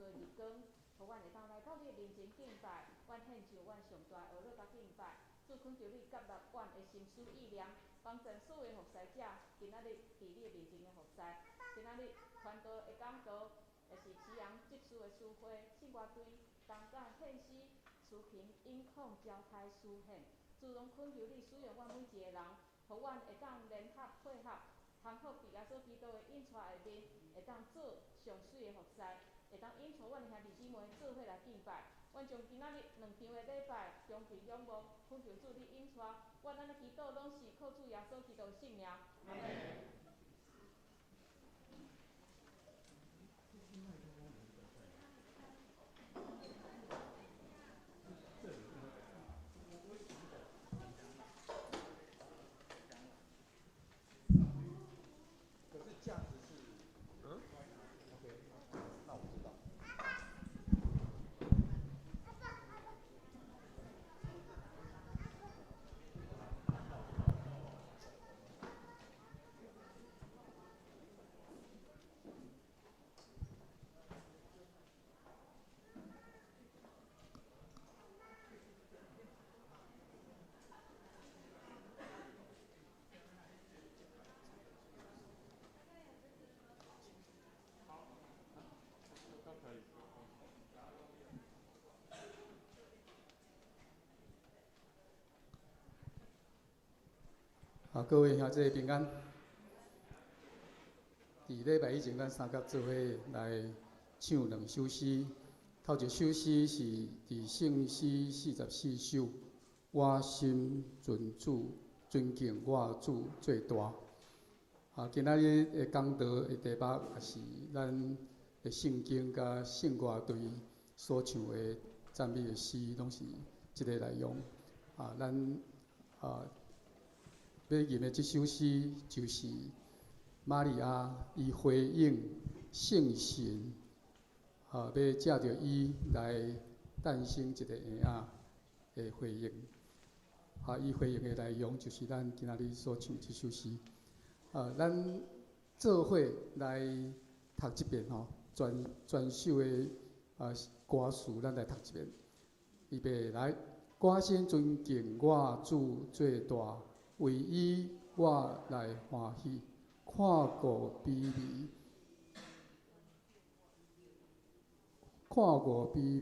做日光，互阮会当来到你的面前敬拜，阮献上阮上大的学乐甲敬拜。主恳求你接纳阮的心思意念，帮助所有的服侍者，今仔日伫你的面前的服侍。今仔日传道的讲道，会是启阳执事的书会，信外队东港献诗，抒情音控交胎书献。主拢恳求你使用阮每一个人，互阮会当联合配合，通好伫耶稣基督的引带下面，会当做上水的服侍，会当引带阮的兄弟姊妹做伙来敬拜。阮将今仔日2场的礼拜中平仰望，恳求主你引带，阮安尼祈祷拢是靠主耶稣基督的圣名。阿门。各位兄弟平安。伫礼拜以前，咱三甲做伙来唱2首诗。头一首诗是伫圣诗44首，我心尊主，尊敬我主最大。今仔日的讲道的题目也是咱的圣经甲圣歌队所唱的赞美的诗，拢是即个内容。咱要吟的这首诗就是玛利亚伊回应圣神，要借着伊来诞生一个婴仔的回应。伊回应的内容就是咱今仔日所唱这首诗。咱做伙来读一遍全首的歌词，咱来读一遍。预备来，我先尊敬我主最大。为伊我来欢喜，看顾卑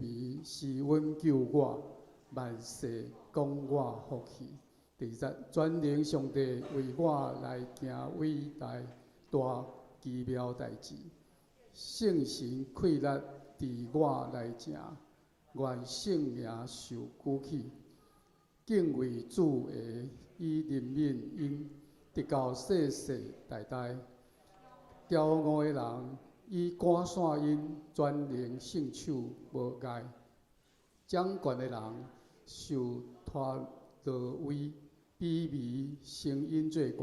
微，是阮救我，万世讲我福气。第十，全能上帝为我来行伟大大奇妙代志，圣神溃力伫我来成，愿圣名受举起，敬畏主的。以怜悯因，直到世世代代。骄傲的人以赶散因，全能圣手无碍。掌权的人受拖落位，卑微声音最悬。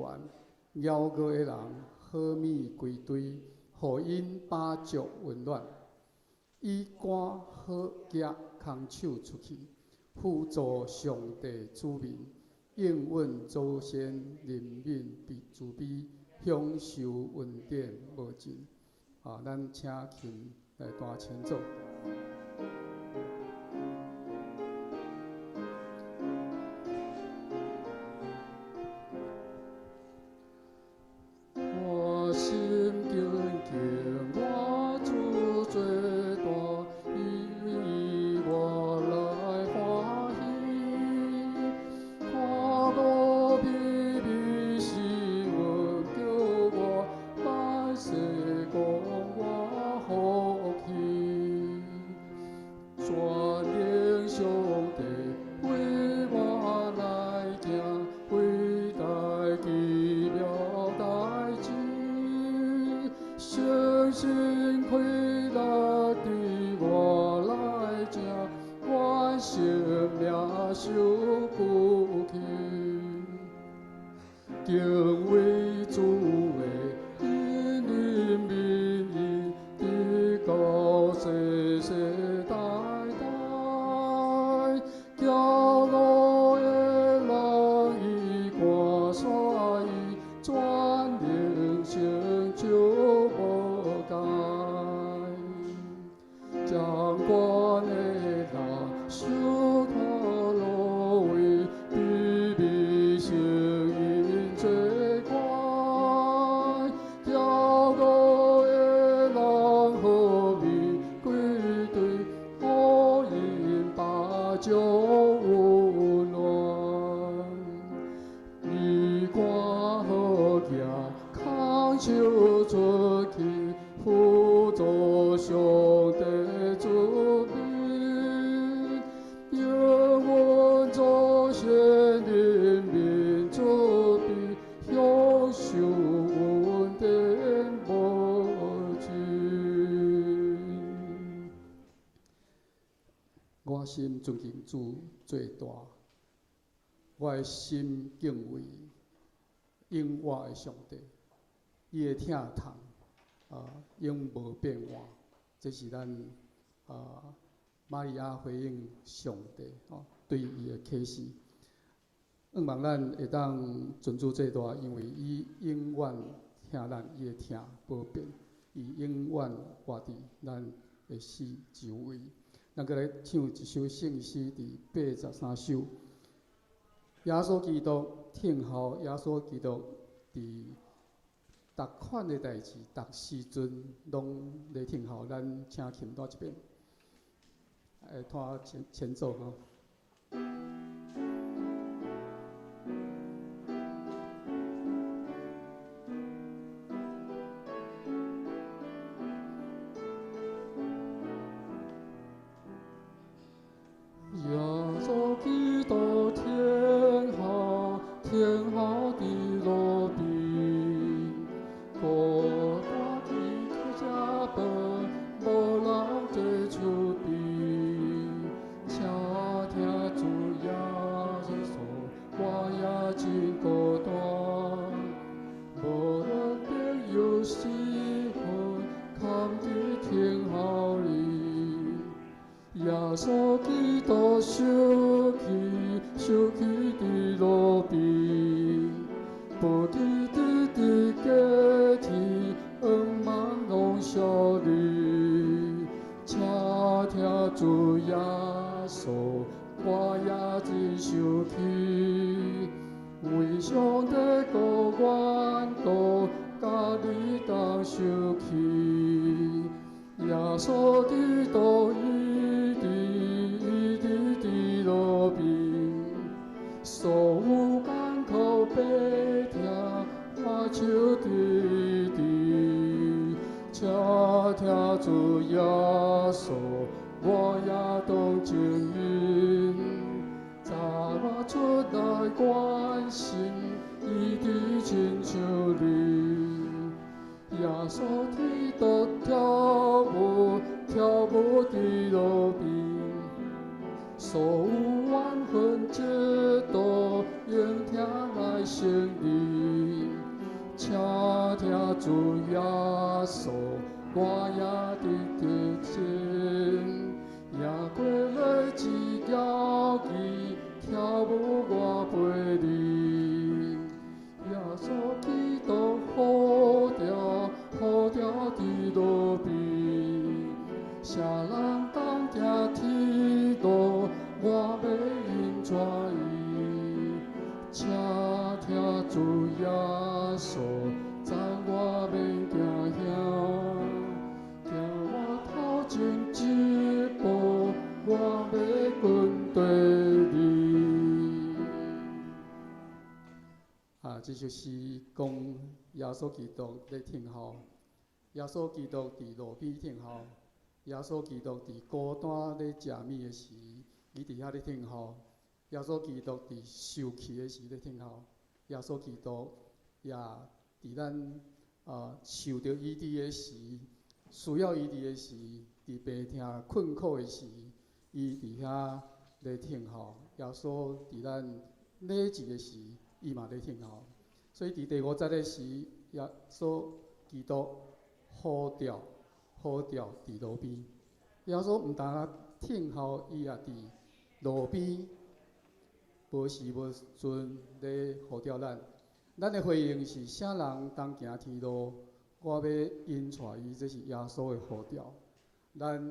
骄傲的人好米归堆，互因把足温暖。以赶好夹空手出去，辅助上帝子民。应允祖先怜悯慈悲，享受恩典无尽。咱请琴来弹前奏。我心敬敬我主最大，以我来欢喜。看我卑微是我救我，万世讲我福气。全能上帝为我来行伟大奇妙代志，圣神快乐伫我来成，我生命受苦气，敬畏主的因怜悯伊，直到世世代代。骄傲的人伊赶散伊，全能成就无改。这手拖路为比比声音最乖，叫我的人好比归队，好因把酒温暖。你赶好行，空手出去，辅助上帝主名，永远做先人民主笔，享受恩典无尽。我心尊敬主最大，我的心敬畏永活的上帝，伊的疼痛永无变换。这是咱玛利亚回应上帝对伊的启示。愿望咱会当尊主最大，因为伊永远听咱伊的疼无变，伊永远活伫咱的死周围。咱再来唱一首圣诗，第83首。耶稣基督听候，耶稣基督伫逐款的代志、逐时阵拢咧听候。咱请琴带一遍，拖前奏吼。耶稣基督听候，听候伫路边，孤单伫客家饭，无人做厝边。请听主耶稣，我也真孤单，无人朋友时分，堪伫听候你。耶稣基督受气伫路边，不记伫家己，恩望拢小你。请听主耶稣，我也真受气，为上帝高愿道，甲你当受气。耶稣基督伫路边，所有艰苦白听，我手滴滴。请听主耶稣，我也当证明，早我出来关心，伊伫亲像你。耶稣基督跳舞伫路边，所有冤魂皆都应听来胜利。请听主耶稣，我也伫前，也过来一条鱼，跳舞我陪你。耶稣基督好调伫路边，谁人当行天路，我要因怎伊？请听主耶稣，赞我免惊惊我头前一步，我要跟对你。这就是讲耶稣基督咧听候，耶稣基督伫路边听候，耶稣基督伫孤单咧食米的时，伊伫遐咧听候；耶稣基督伫受气的时咧听候；耶稣基督也伫咱受着医治的时，需要医治的时，伫病痛困苦的时，伊伫遐咧听候。耶稣伫咱礼节的时，伊嘛咧听候。所以伫第5节的时，耶稣基督好调伫路边。耶稣毋但听候，伊也伫路边，无时无阵咧呼召咱。咱的回应是啥人当行天路，我要引带伊，这是耶稣的呼召。咱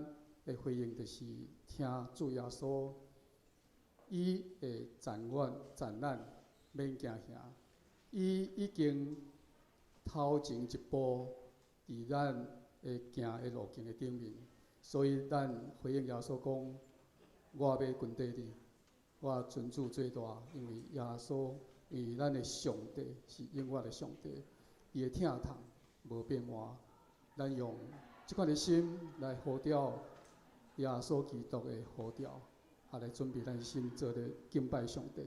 的回应就是听主耶稣，伊会赞咱，免惊吓。伊已经头前一步伫咱会行的路径的顶面，所以咱回应耶稣讲：我要跟缀你，我尊主最大，因为耶稣，因为咱的上帝是永远的上帝，伊的疼痛无变换。咱用即款的心来呼召耶稣基督的呼召，来准备咱心做咧敬拜上帝。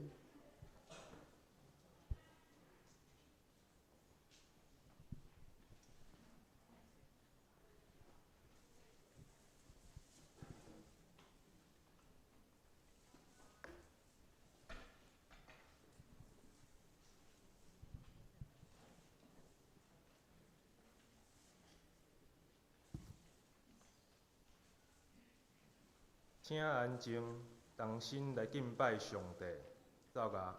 请安静，同心来敬拜上帝。走吧。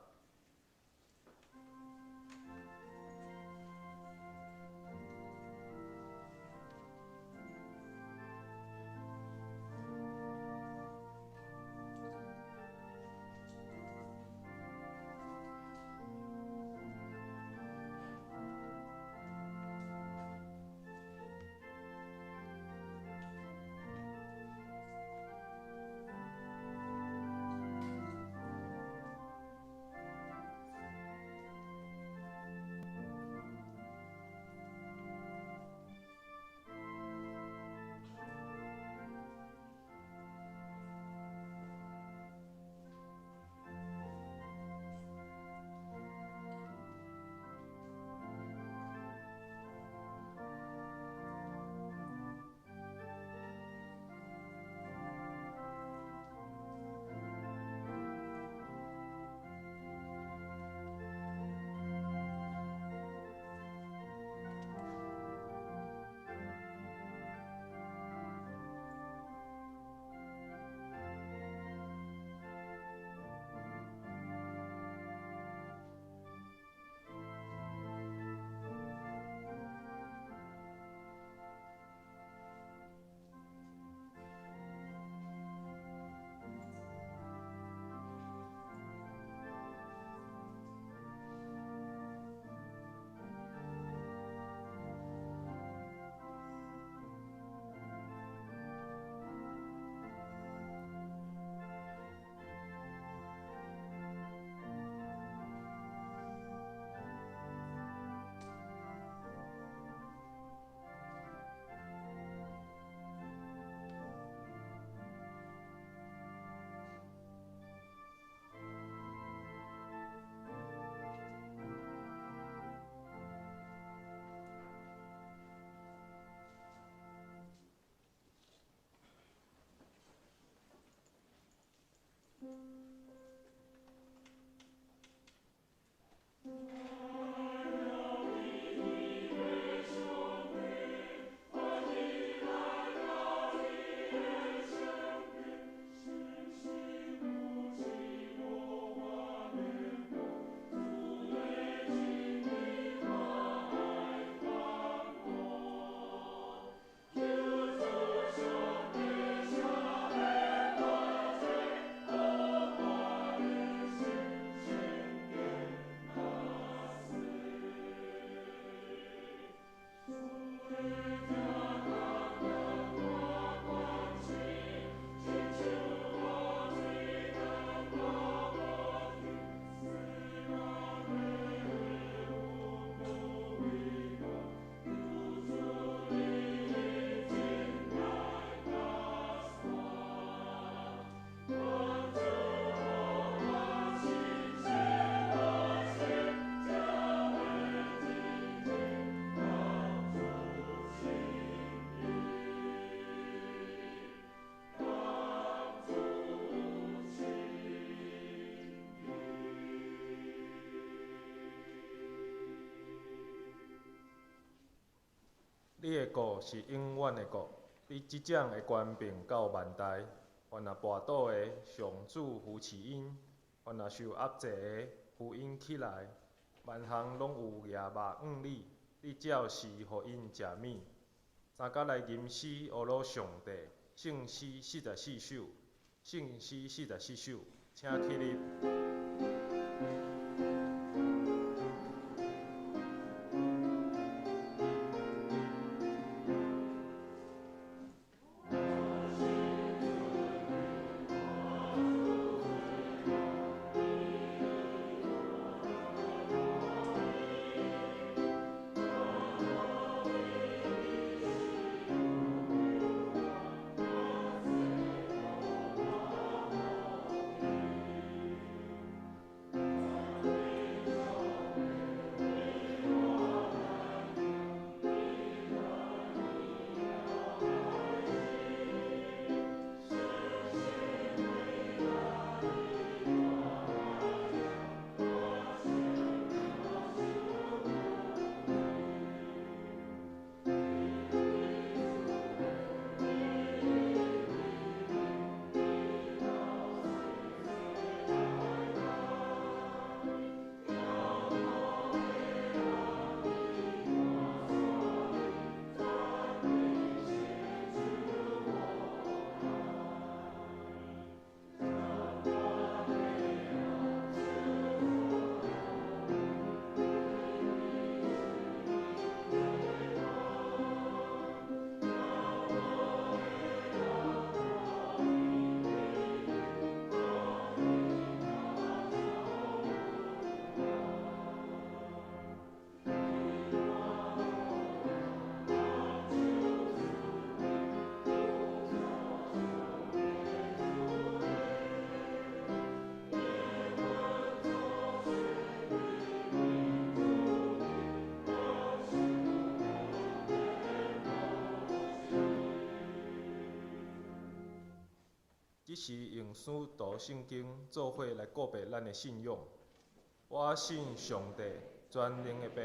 你的国是永远的国，你即将会权柄到万代。凡那跋倒的，上主扶持因；凡那受压制的，扶因起来。万项拢有耶肉养你，你照时互因食米。三甲来吟诗，学罗上帝，圣诗44首，圣诗44首，请起立。只是用书读圣经，做伙来告白咱的信仰。我信上帝，全能的爸，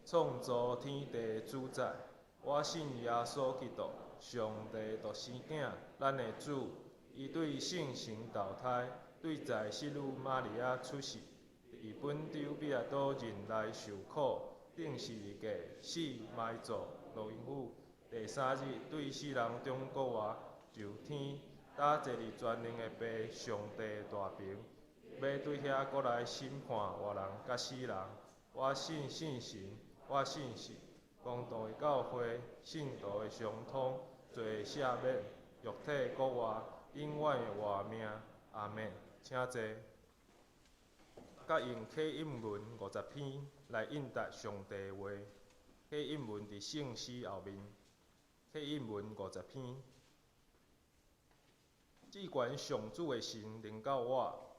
创造天地的主宰。我信耶稣基督，上帝独生囝，咱的主。伊对圣神投胎，对在圣女玛利亚出世，伫本州比亚岛人来受苦，顶十字架死埋葬落阴府。第3日对死人中国外，就天。打坐伫全能的爸上帝大屏，要对遐过来审判活人甲死人。我信圣神，我信神，公道的教会，信徒的相通，罪赦免，肉体国外，永远的活命。阿门。请坐。甲用启印文50篇来应答上帝的话。启印文伫圣诗后面。启印文50篇。至悬上主的神临到我，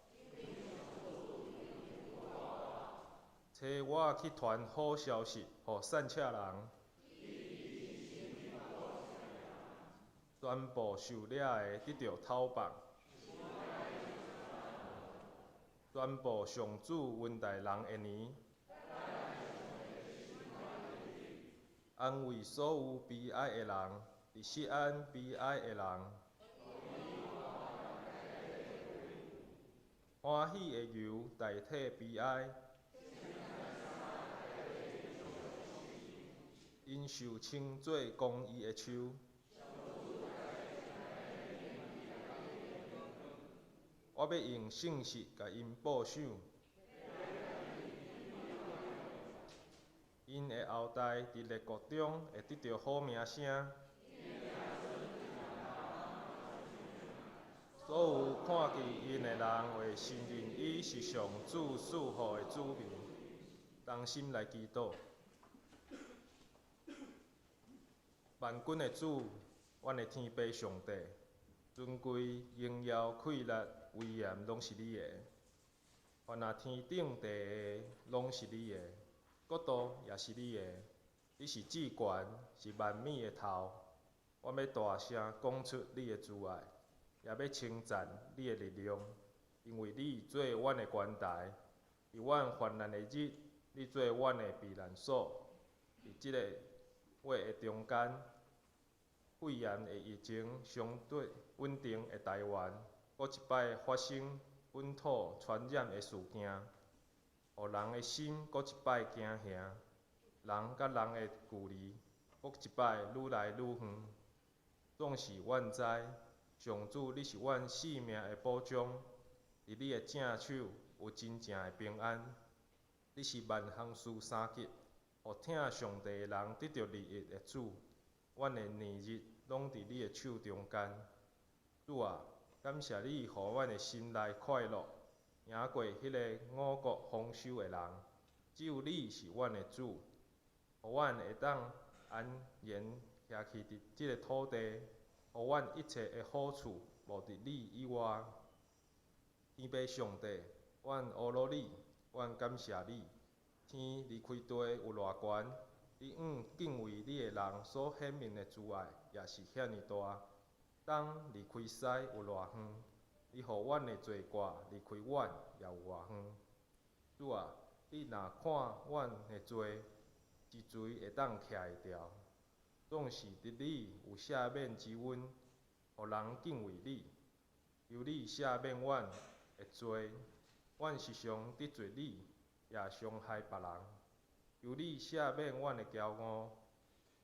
找我去传好消息，予散赤人，宣布受掠的得到讨放，宣布上主恩待人的年，安慰所有悲哀的人，伫锡安悲哀的人。欢喜的油代替悲哀，因受称作公义的树。我要用信实甲因报赏，因的后代伫列国中会得到好名声。所有看见因的人会信任伊是上主赐予的子民，同心来祈祷。万军的主，阮的天父上帝，尊贵、荣耀、气力、威严，拢是你的。凡那天顶地的，拢是你的，国度也是你的。你是至悬，是万美的头。我要大声讲出你的慈爱。也要称赞你的力量，因为你做阮的关台，伫阮患难的日，你做阮的避难所。伫即个月的中间，肺炎的疫情相对稳定的台湾，搁一摆发生本土传染的事件，互人的心搁一摆惊吓，人甲人的距离搁一摆愈来愈远。总是阮知。上主，你是阮性命的保障，伫你的正手有真正的平安。你是万行事三吉，互听上帝的人得到利益的主。阮的年日拢伫你的手中间。主啊，感谢你，互阮的心内快乐，赢过迄个五谷丰收的人。只有你是阮的主，互阮会当安然徛去伫即个土地，互阮一切的好处无伫你以外。天父上帝，阮阿罗你，阮感谢你。天离开地有偌悬，你敬畏你的人所显明的慈爱也是遐尼大。冬离开西有偌远，你互阮的罪过离开阮也有偌远。主啊，你若看阮的罪，一锤会当徛会牢。总是伫你有赦免之恩，互人敬畏你。由你赦免阮的罪，阮时常得罪你，也伤害别人。由你赦免阮的骄傲，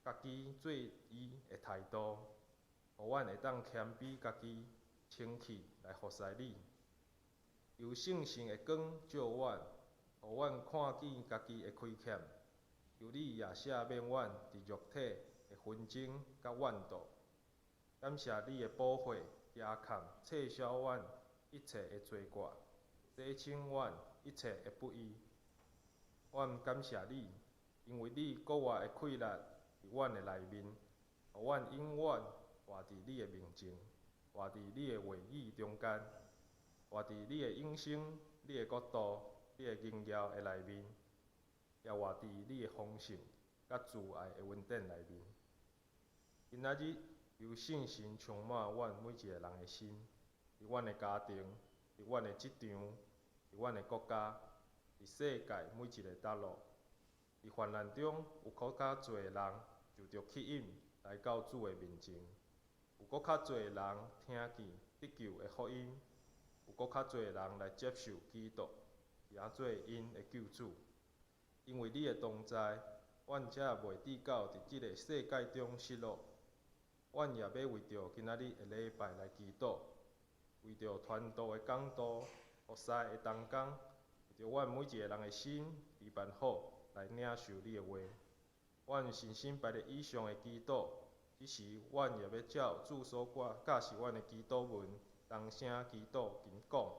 家己做伊的态度，互阮会当谦卑家己，清气来服侍你。由圣神的光照阮，互阮看见家己的亏欠。由你也赦免阮伫肉体的纷争甲怨妒。感谢你的保护、遮盖、撤销阮一切的罪过，洗清阮一切的不义。阮感谢你，因为你国外的气力伫阮的内面，互阮永远活伫你的面前，活伫你的话语中间，活伫你的永生、你的国度、你的荣耀的内面，也活伫你的丰盛甲慈爱的恩典内面。今仔日由圣神充满阮每一个人的心，伫阮的家庭，伫阮的职场，伫阮的国家，伫世界每一个角落。伫患难中有搁较侪人就着吸引来到主的面前，有搁较侪人听见得救的福音，有搁较侪人来接受基督，也做因的救主。因为你的同在，阮才袂至到伫即个世界中失落。阮也要为着今仔日的礼拜来祈祷，为着传道的讲道、服侍的同工，为着阮每一个人的心备办好来领受你的话。阮信心摆咧以上的祈祷，此时阮也要照主所教示阮的祈祷文，同声祈祷经讲。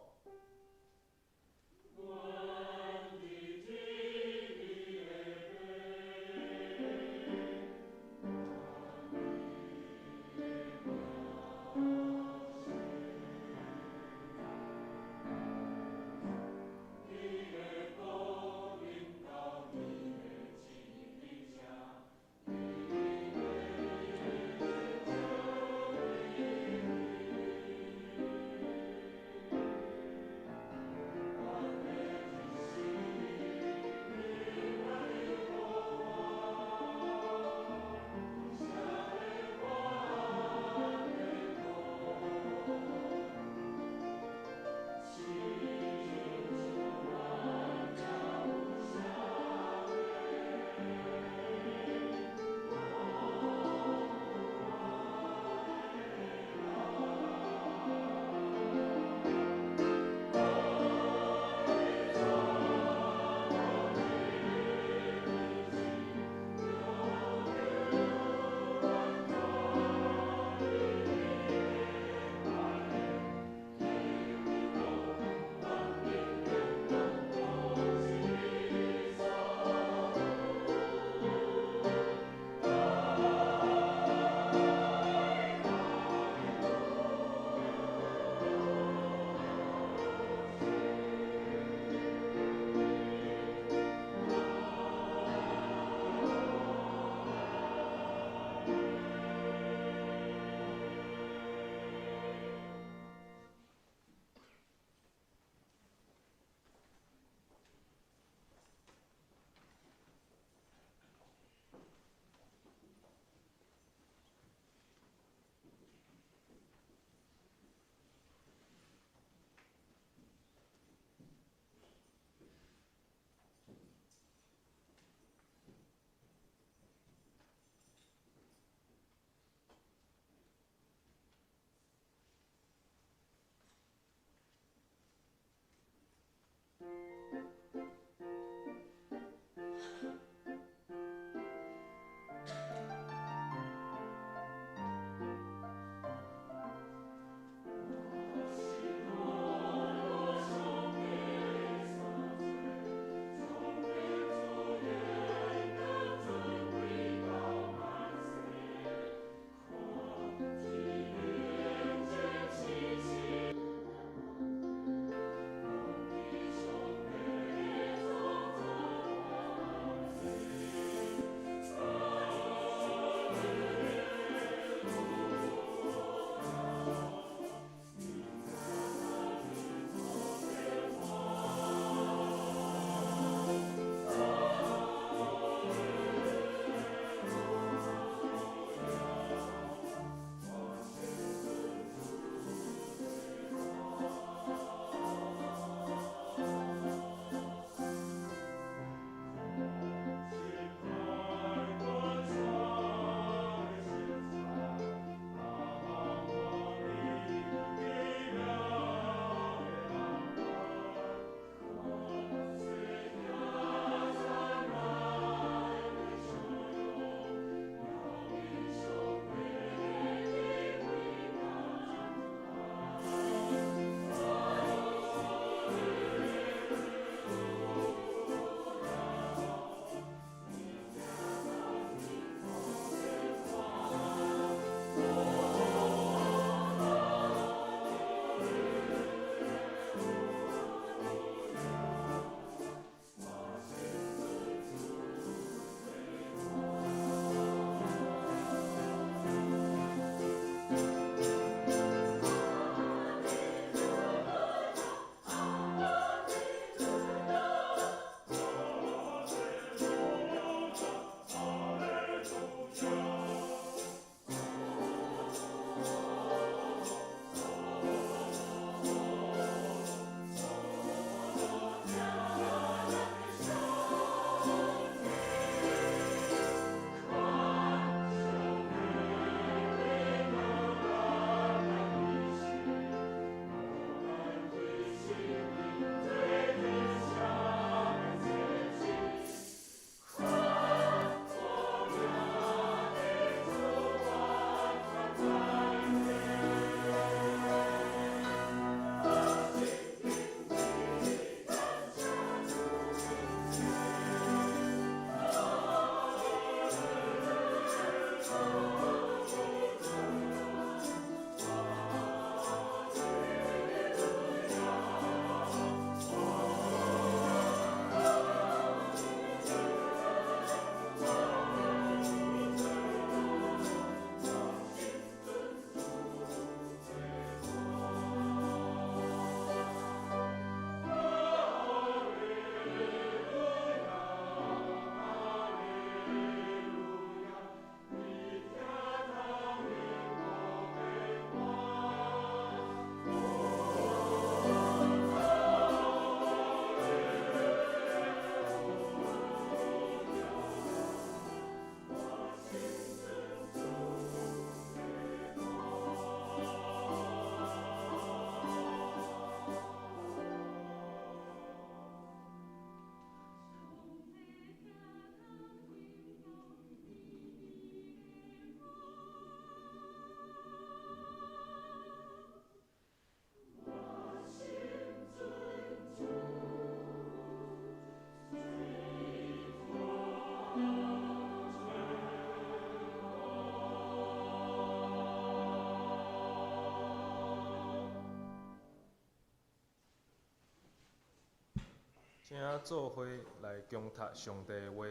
请做伙来共读上帝的话。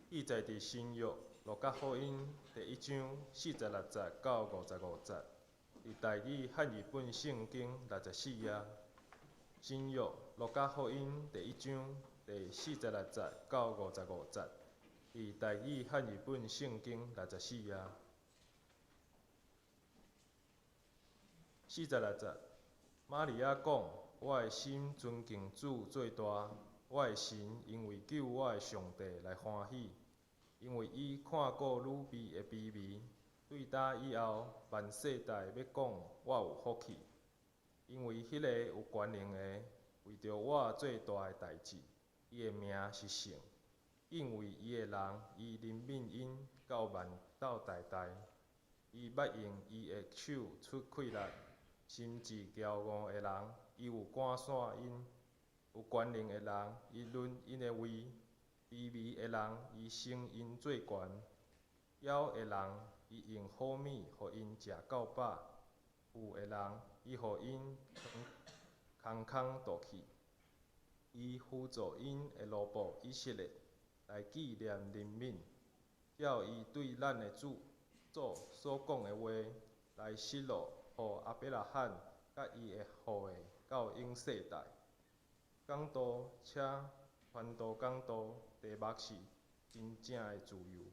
记载伫新约路加福音第1章46节到55节，伫台语汉语本圣经64页。新约路加福音第1章第46节到55节，伫台语汉语本圣经64页。46节，玛利亚讲：我的心尊敬主最大，我的神因为救我的上帝来欢喜，因为伊看顾女婢的卑微。对答以后，万世代要讲我有福气，因为迄个有权能的为着我做大的代志，伊的名是圣。因为伊的人，伊怜悯因到万到代代。伊捌用伊的手出气力，心智骄傲的人，伊有赶散因；有权能的人，伊论因的位；卑微的人，伊升因最悬；枵的人，伊用好米互因食到饱；富的人，伊互因空空渡去。伊辅助因的奴仆以色列来纪念怜悯，照伊对咱的主所讲的话来示露，互阿伯拉罕甲伊的后裔到永世代。讲道且传道讲道，题目是真正的自由。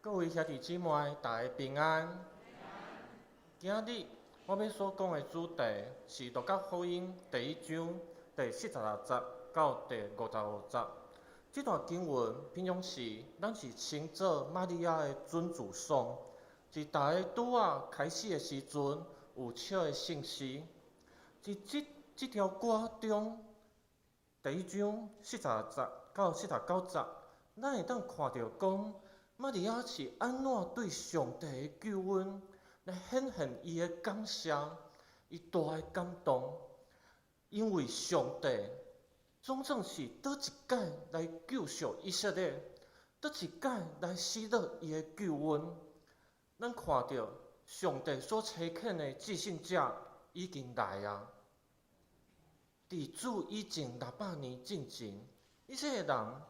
各位兄弟姊妹，大家平安。今日我要所讲的主题是《路加福音》第1章第46节到第55节。这段经文平常时咱是称作玛利亚的准主颂，是大家拄开始的时阵有笑的信息。在这条歌中，第1章46节到49节，咱会当看到讲，玛利亚是安怎对上帝的救恩来显现伊的感谢，伊大的感动，因为上帝总算是倒一届来救赎以色列，倒一届来使到伊的救恩。咱看到上帝所差遣的至圣者已经来啊！伫主以前600年之前，以色列人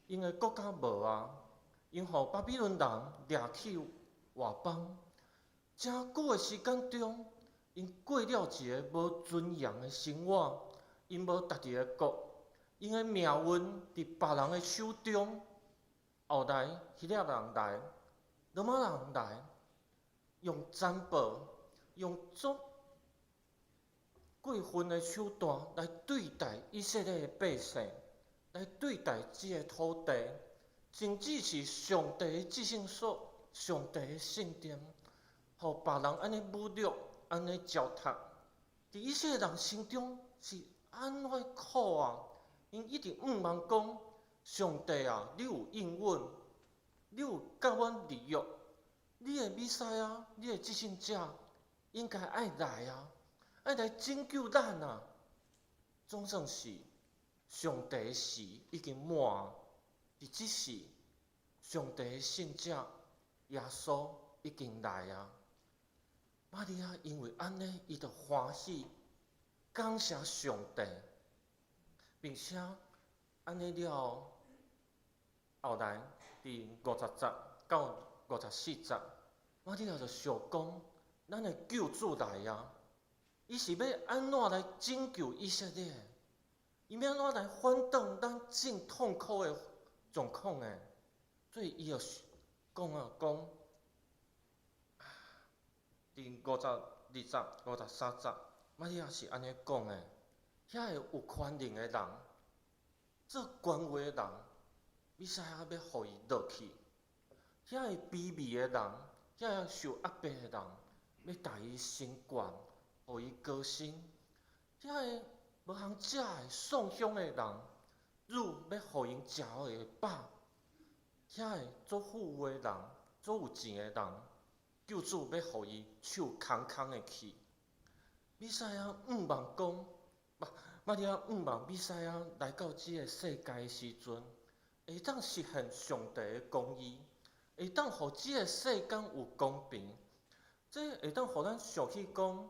因的国家无啊，因互巴比伦人掠去外邦。真久的时间中，因过了一个无尊严的生活，因无家己的国，因的命运伫别人的手中。后来希腊人来，罗马人来，用残暴、用足过分的手段来对待以色列的百姓，来对待这个土地，甚至是上帝的至圣所、上帝的圣殿，互别人安尼侮辱、安尼糟蹋。伫以色列人心中是安怎苦啊！因一直毋茫讲，上帝啊，你有应允，你有甲阮立约，你的弥赛亚，你的至圣者应该爱来啊，爱来拯救咱啊！总算是上帝的时已经满，伫即时，上帝的圣者耶稣已经来啊！玛利亚因为安尼，伊就欢喜，感谢上帝，并且安尼了后来伫50节到54节，玛利亚就想讲，咱的救主来啊！伊是要安怎来拯救以色列？伊要安怎来反转咱正痛苦的状况呢？所以伊就讲讲。伫52节、53节，玛利亚是安尼讲的：遐个有权能的人，做官位的人，弥赛亚要互伊落去；遐个卑微的人，遐个受压迫的人，要带伊升官，互伊高升；遐个无通食的丧香的人，主要互因食好个饱；遐个做富有的人，做有钱的人。救主要互伊手空空的去。弥赛亚毋茫讲，玛利亚毋茫弥赛亚来到即个世界的时阵，会当实现上帝的公义，会当互即个世间有公平。这会当互咱想起讲，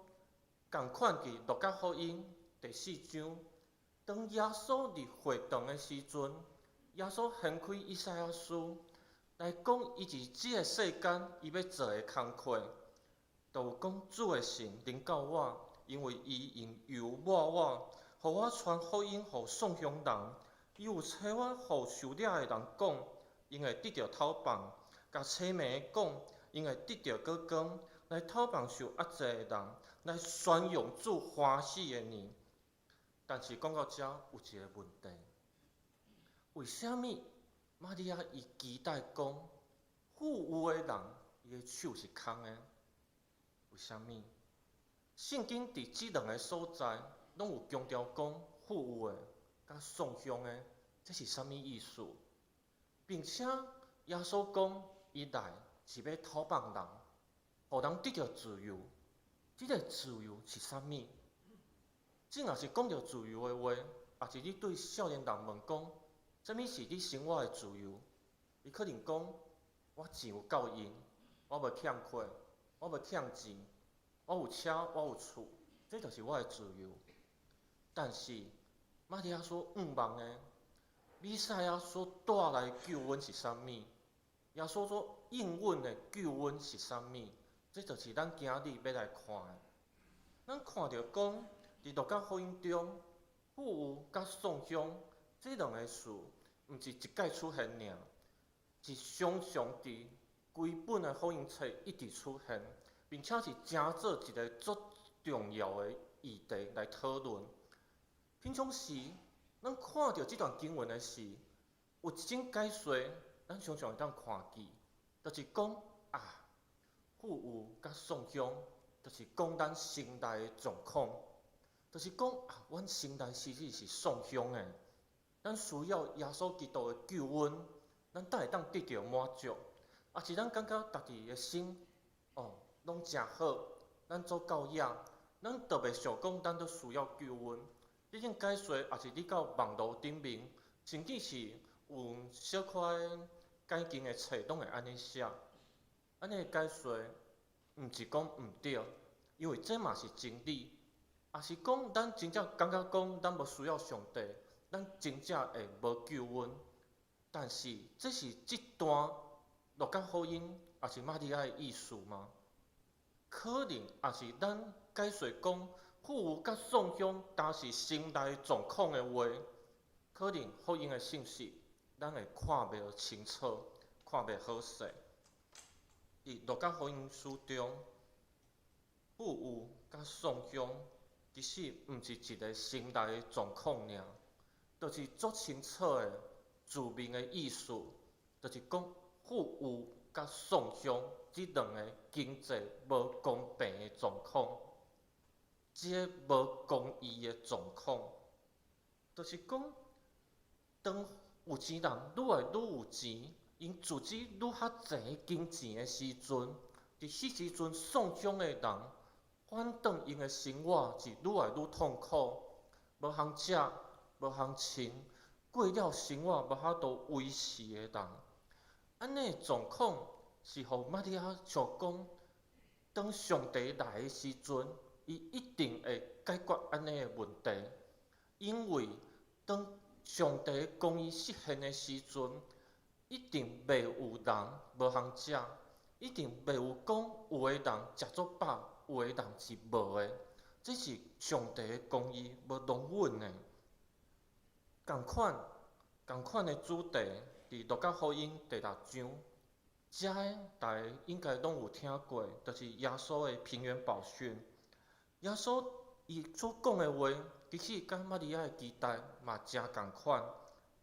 共款伫路加福音第4章，当耶稣伫会堂的时阵，耶稣掀开以赛亚书来讲，伊伫即个世间伊要做的工课，就有讲主的神临到我，因为伊用油抹我，互我传福音，互丧乡人。伊有找我，互受掠的人讲，因会得到透放；甲痴迷的讲，因会得到高光。来透放受压制的人，来宣扬主欢喜的年。但是讲到遮，有一个问题：为虾米玛利亚伊期待讲，富有的人伊的手是空的？为虾米？圣经伫即两个所在，拢有强调讲，富有的甲丧乡的，这是啥物意思？并且耶稣讲，伊来是要讨放人。互人得到自由，即个自由是啥物？即若是讲到自由的话，也是你对少年人问讲，啥物是你生活的自由？伊可能讲，我钱有够用，我无欠缺，我无欠钱，我有车，我有厝，这就是我的自由。但是玛利亚所仰望的，弥赛亚所带来救恩是啥物？耶稣所应允的救恩是啥物？这就是咱今日要来看的。咱看到讲，伫路加福音中，富有甲丧乡这两个事，毋是一概出现尔，是常常伫规本的福音册一直出现，并且是真做一个足重要的议题来讨论。平常时，咱看到这段经文的时，有一种解说，咱常常会当看见，就是讲啊。富有甲丧乡，就是讲咱心内的状况，就是讲啊，阮心内实质是丧乡的，咱需要耶稣基督的救恩，咱才会当得到满足，也是咱感觉家己的心拢真好，咱做教业，咱特别想讲，咱都需要救恩。这种解说也是你到网络顶面，甚至是有小可解经的册，拢会安尼写。安尼解说，毋是讲毋对，因为这嘛是真理，也是讲咱真正感觉讲咱无需要上帝，咱真正会无救恩。但是这是这段路加福音，也是玛利亚的意思吗？可能也是咱解说讲富有甲丧乡，但是心内状况的话，可能福音的信息，咱会看袂清楚，看袂好势。伫路加福音书中，富有甲丧乡，其实毋是一个心内的状况尔，就是足清楚的字面的意思，就是讲富有甲丧乡这两个经济无公平的状况，这无公义的状况，就是讲，当有钱人愈来愈有钱。因自己愈较侪金钱的时阵，伫迄时阵丧乡的人，反倒因的生活是愈来愈痛苦，无通食，无通穿，过了生活无法度维持的人，安尼的状况是互玛利亚想讲，当上帝来的时阵，伊一定会解决安尼的问题，因为当上帝的公义实现的时阵。一定袂有人无通食，一定袂有讲有的人食足饱，有的人是无的。这是上帝的公义无容允的。共款的主题伫路加福音第6章，遮个大家应该拢有听过，就是耶稣的平原宝训。耶稣伊所讲的话，其实甲玛利亚的期待嘛真共款。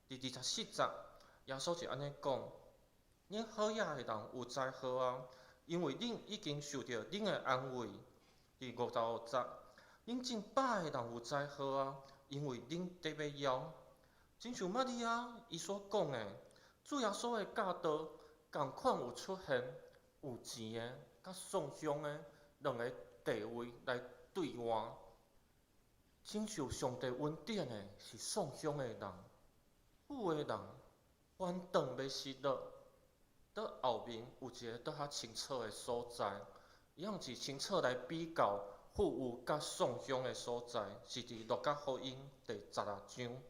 伫24节。耶稣是安尼讲：恁好野的人有灾祸啊，因为恁已经受到恁的安慰。第55节，恁真歹的人有灾祸啊，因为恁得要枵。亲像玛利亚伊所讲的，主耶稣的教导共款有出现有钱的甲丧乡的两个地位来对换。亲像上帝恩典的是丧乡的人，富的人。反倒要失落，伫后面有一个较清楚的所在，伊毋是清楚来比较富有甲创伤的所在，是伫路加福音第16章。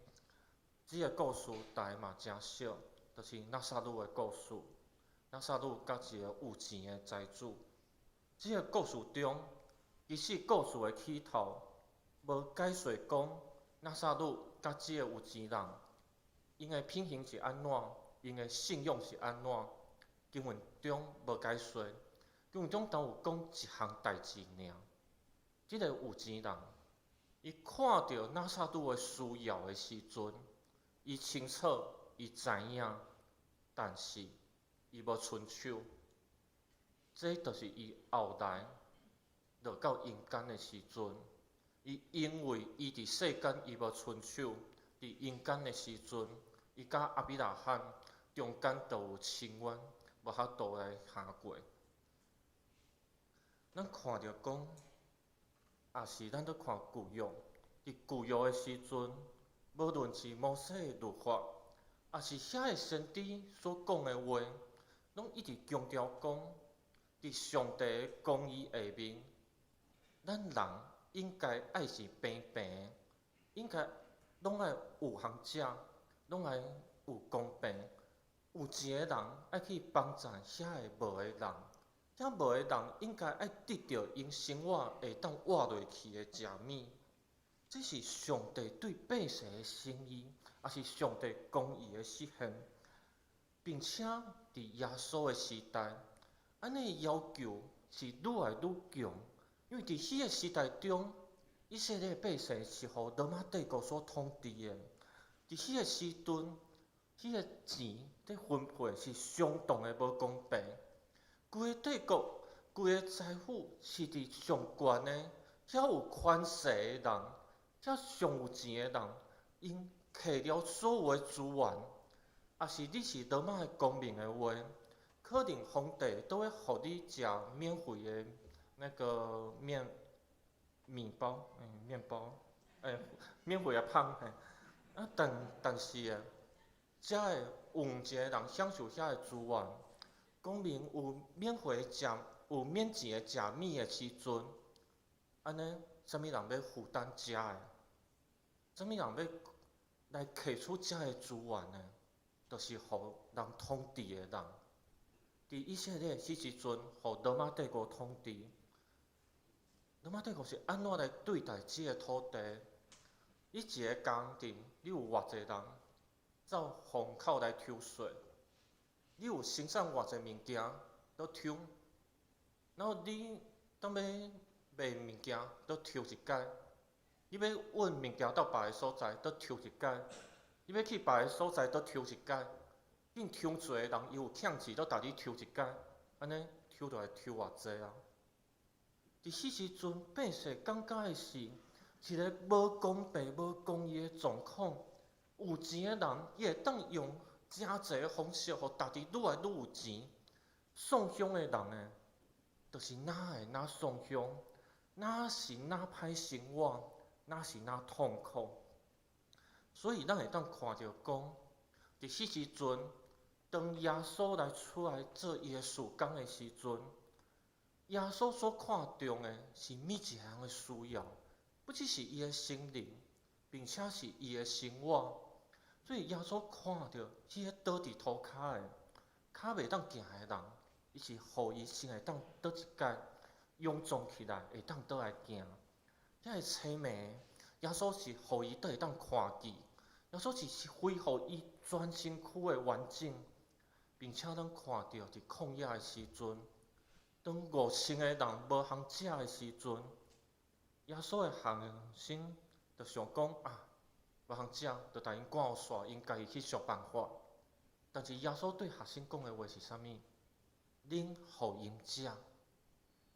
即个故事大家嘛真熟，就是拿撒勒的故事。拿撒勒甲一个有钱的财主。即个故事中，其实故事的起头无解说讲拿撒勒甲即个有钱人，因的品行是安怎，因的信用是安怎，经文中无解说。经文中只有讲一项代志尔。即个有钱人，伊看到拿撒勒的需要的时阵，伊清楚，伊知影，但是伊无伸手。这就是伊后来落到阴间的时阵，伊因为伊伫世间伊无伸手，伫阴间的时阵，伊甲阿比拉罕中间都有亲缘，无法度来行过。咱看着讲，也是咱伫看旧约，伫旧约的时阵，无论是摩西的律法，也是遐个先知所讲的话，拢一直强调讲，伫上帝的公义下面，咱人应该爱是平平，应该拢爱有项者，拢爱有公平。有钱的人爱去帮助遐个无的人。遐无的人应该爱得到因生活会当活落去的食物，这是上帝对百姓的心意，也是上帝公义的实现，并且伫耶稣的时代，安尼要求是愈来愈强，因为伫迄个时代中，以色列百姓是互罗马帝国所统治的，伫迄个时阵，迄个钱在分配是相当的无公平。规个帝国、规个财富是伫上悬的，遐有权势的人，遐上有钱的人，因摕了所有的资源，也是你是罗马的公民的话，可能皇帝都会互你食免费的那个面包，免费的芳。但是啊，遮个有一个人享受遐个资源。公民有免费食、有免钱的食物的时阵，安尼，啥物人要负担遮个？啥物人要来摕出遮个资源呢？就是互人统治的人。伫以色列迄时阵，互罗马帝国统治。罗马帝国是安怎来对待即个土地？你一个工地，你有偌济人走风口来抽税？你有生产偌济物件都抽，然后你当要卖物件都抽一届，你要运物件到别个所在都抽一届，你要去别个所在都抽一届，恁抽侪的人伊有欠钱都逐日抽一届，安尼抽落来抽偌济啊？伫迄时阵，百姓感觉的是一个无公平、无公义的状况，有钱的人伊会当用真侪个方式，互家己愈来愈有钱。创伤的人呢，就是哪会哪创伤，哪是哪歹生活，哪是哪痛苦。所以咱会当看到讲，伫迄时阵，当耶稣来出来做伊个事工的时阵，耶稣所看重的是每一项的需要，不只是伊个心灵，并且是伊个生活。所以耶稣看到迄个倒伫涂骹的、骹袂当行的人，伊是互伊先会当倒一届，勇壮起来会当倒来行。遐个青迷，耶稣是互伊倒会当看见，耶稣是恢复伊全身躯的完整，并且咱看到伫旷野的时阵，当5000个人无通食的时阵，耶稣的行心就想讲啊。无通食，就带因赶互煞，因家己去想办法。但是耶稣对学生讲的话是啥物？恁互因食。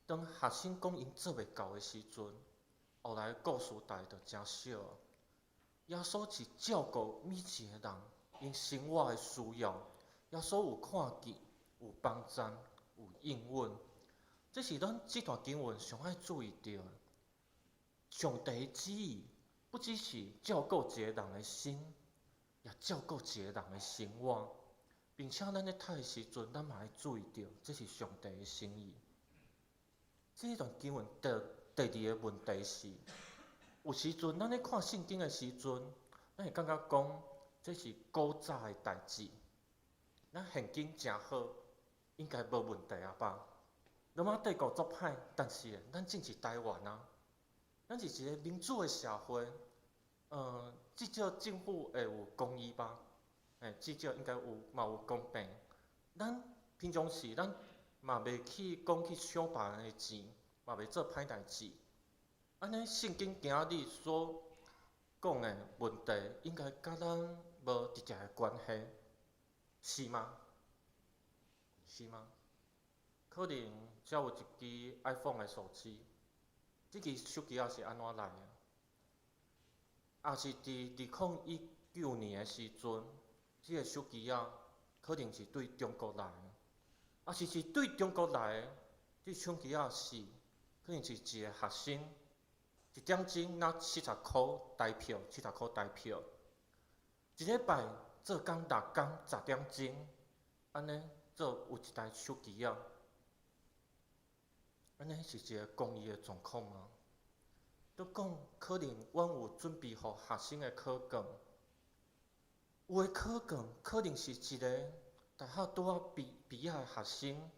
当学生讲因做袂到的时阵，后来故事大就真少。耶稣是照顾每一个人因生活的需要。耶稣有看见，有帮衬，有应允。这是咱这段经文上爱注意到的。上帝的旨意。不只是照顾一个人的心，也照顾一个人的生活，并且咱咧读的时阵，咱嘛要注意到，这是上帝的心意。这段经文第二个问题是，有时阵咱咧看圣经的时阵，咱会感觉讲这是古早的代志，咱现今诚好，应该无问题啊吧？罗马帝国作歹，但是咱正是台湾啊，咱是一个民主的社会，至少政府会有公义吧？至少应该嘛有公平。咱平常时咱嘛袂去讲去抢别人的钱，嘛袂做歹代志。安尼圣经今日所讲的问题，应该甲咱无直接的关系，是吗？是吗？可能才有一支 iPhone 的手机，这支手机也是安怎来的？也是伫2019年的时阵，这个手机可能是对中国来的，也是对中国来的，这手机是可能是一个学生，一点钟拿70块台票，70块台票，一礼拜做工6工10点钟，安尼做有一台手机安尼是一个公益的状况吗？都讲可能阮有准备互学生的考卷，有的考卷可能是一个大学拄啊毕业的学生，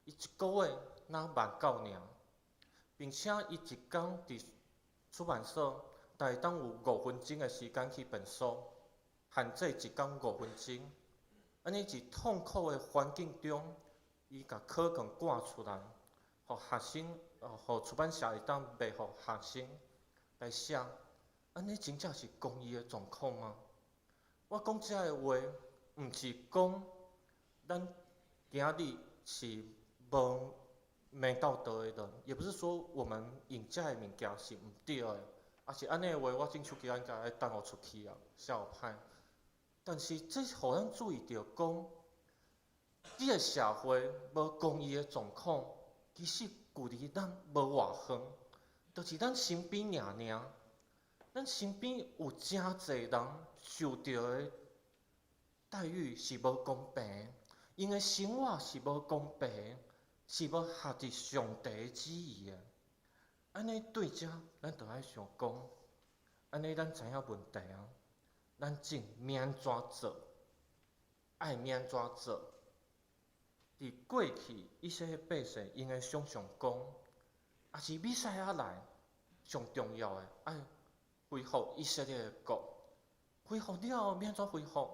伊一个月拿19000尔，并且伊一工伫出版社，大概当有5分钟的时间去便所，限制一工5分钟。安尼伫痛苦的环境中，伊甲考卷赶出来，互学生，互出版社会当卖互学生来写。安尼真正是公益的状况吗？我讲这个话，毋是讲咱今日是无没道德的人，也不是说我们用这个物件是毋对的，也是安尼的话，我整手机应该爱等互出去啊，啥有歹？但是这互咱注意到讲，这个社会无公义的状况，其实距离咱无偌远，就是咱身边尔。咱身边有真侪人受到的待遇是无公平，因的生活是无公平，是无合伫上帝的旨意的。安尼对遮，咱着爱想讲，安尼咱知影问题啊，咱正要安怎做？爱要安怎做？伫过去，一些百姓因会想象讲，也是弥赛亚来，上重要的爱恢复以色列的国，恢复了后要安怎恢复？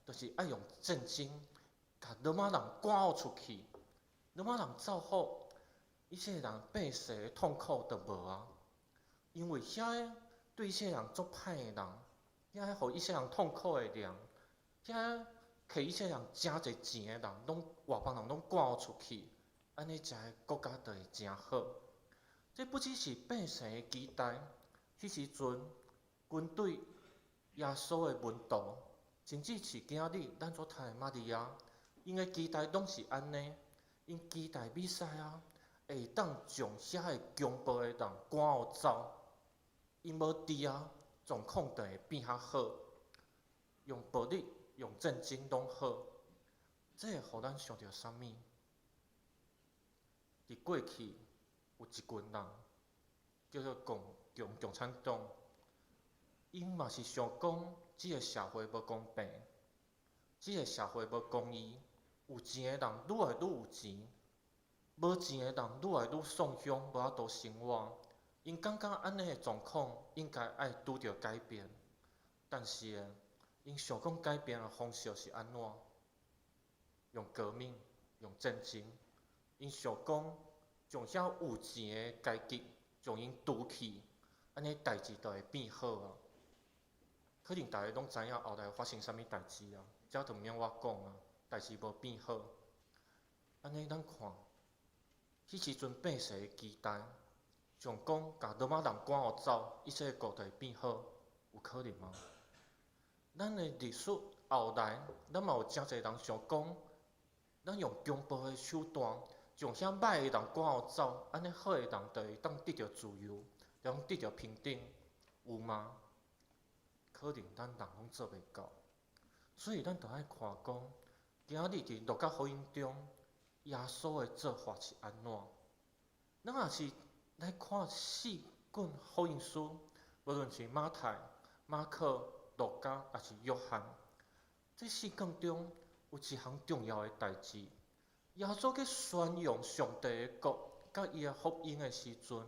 就是爱用战争，甲罗马人赶出去。罗马人走好，以色列人百姓的痛苦就无啊。因为遐个对以色列人做歹的人，遐个互以色列人痛苦的人，遐个摕以色列人真侪钱的人，外邦人拢赶出去，安尼遮个国家就会真好。这不只是百姓的期待，迄时阵军队耶稣的门徒，甚至是今日咱所读的玛利亚，因的期待拢是安尼，因期待弥赛亚会当将遐个强暴的人赶互走，因无伫啊，状况就会变较好，用暴力、用战争拢好。这会互咱想到啥物？伫过去有一群人叫做共产党。因嘛是想讲，这个社会无公平，这个社会无公义，有钱的人愈来愈有钱，无钱的人愈来愈丧凶，无法度生活。因感觉安尼的状况应该爱拄着改变，但是因想讲改变的方式是安怎？用革命，用战争。因想讲将遐有钱的阶级，将因除去，安尼代志就会变好啊。可能大家拢知影后来发生啥物代志啊，这就毋免我讲啊，代志无变好。安尼咱看，迄时阵百姓的期待，想讲甲罗马人赶互走，以色列国就会变好，有可能吗？咱的历史后来，咱嘛有真侪人想讲，咱用强暴的手段，将遐歹的人赶互走，安尼好的人就会当得到自由，当得到平等，有吗？可能咱人拢做袂到，所以咱着爱看讲，今日伫路加福音中，耶稣的做法是安怎？咱也是来看4卷福音书，无论是马太、马可、路加，还是约翰，这4卷中有一项重要的代志。耶稣去宣扬上帝的国甲伊的福音的时阵，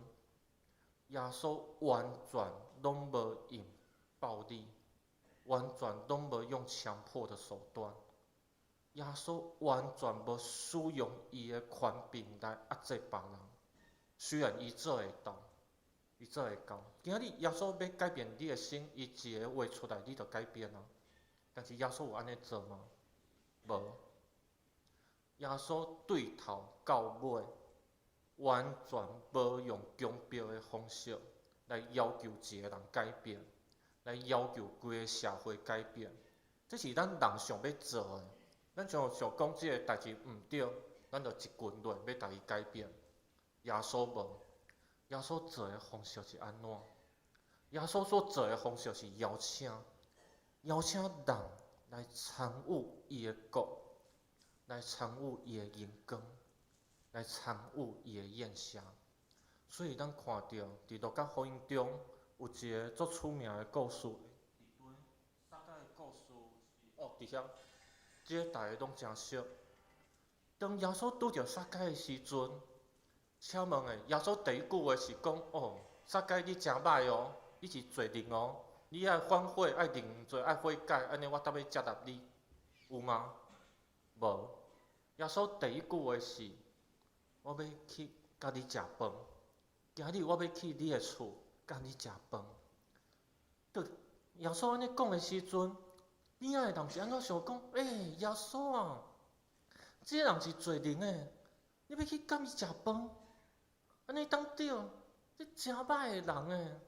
耶稣完全拢无用暴力，完全拢无用强迫的手段。耶稣完全无使用伊的权柄来压制别人，虽然伊做会到，伊做会到。今日耶稣要改变你的心，伊一个话出来，你就改变啊。但是耶稣有安尼做吗？无。耶稣对头到尾，完全无用强迫的方式来要求一个人改变，来要求规个社会改变。这是咱人想要做的。咱想讲即个代志毋对，咱就一群人要甲伊改变。耶稣无，耶稣做的方式是安怎？耶稣所做的方式是邀请人来参与伊的国，来参与伊的荣光，来参与伊的宴席。所以咱看到伫路加福音中有一个足出名的故事，撒该的故事伫遐。这大家拢真熟。当耶稣拄着撒该的时阵，请问诶，耶稣第一句话是讲：哦，撒该你真歹哦，你是罪人哦，你爱反悔，爱认罪，爱悔改，安尼我才要接纳你，有吗？无。耶稣第一句话是：我要去甲你食饭，今日我要去你的厝甲你食饭。耶稣安尼讲的时阵，边仔的人是安怎想讲？耶稣啊，这个人是罪人诶，你要去甲伊食饭，安尼当对？你真歹的人诶，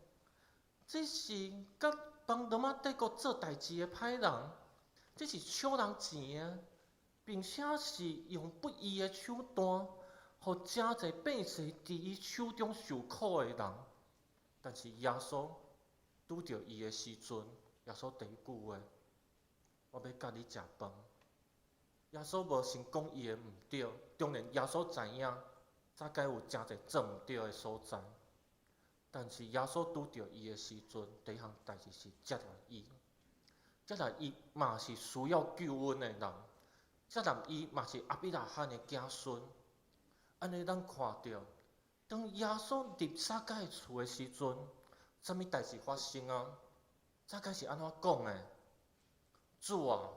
这是甲帮罗马帝国做代志的歹人，这是抢人钱啊，并且是用不义的手段，互真侪百姓伫伊手中受苦的人。但是耶稣拄着伊的时阵，耶稣第一句话：我要甲你食饭。耶稣无先讲伊的毋对，当然耶稣知影，早该有真侪做毋对的所在。但是耶稣拄着伊的时阵，第一项代志是接纳伊，接纳伊嘛是需要救恩的人，接纳伊嘛是亚伯拉罕的子孙。安尼咱看到，当耶稣入撒该厝的时阵，啥物代志发生啊？撒该是安怎讲的？主啊，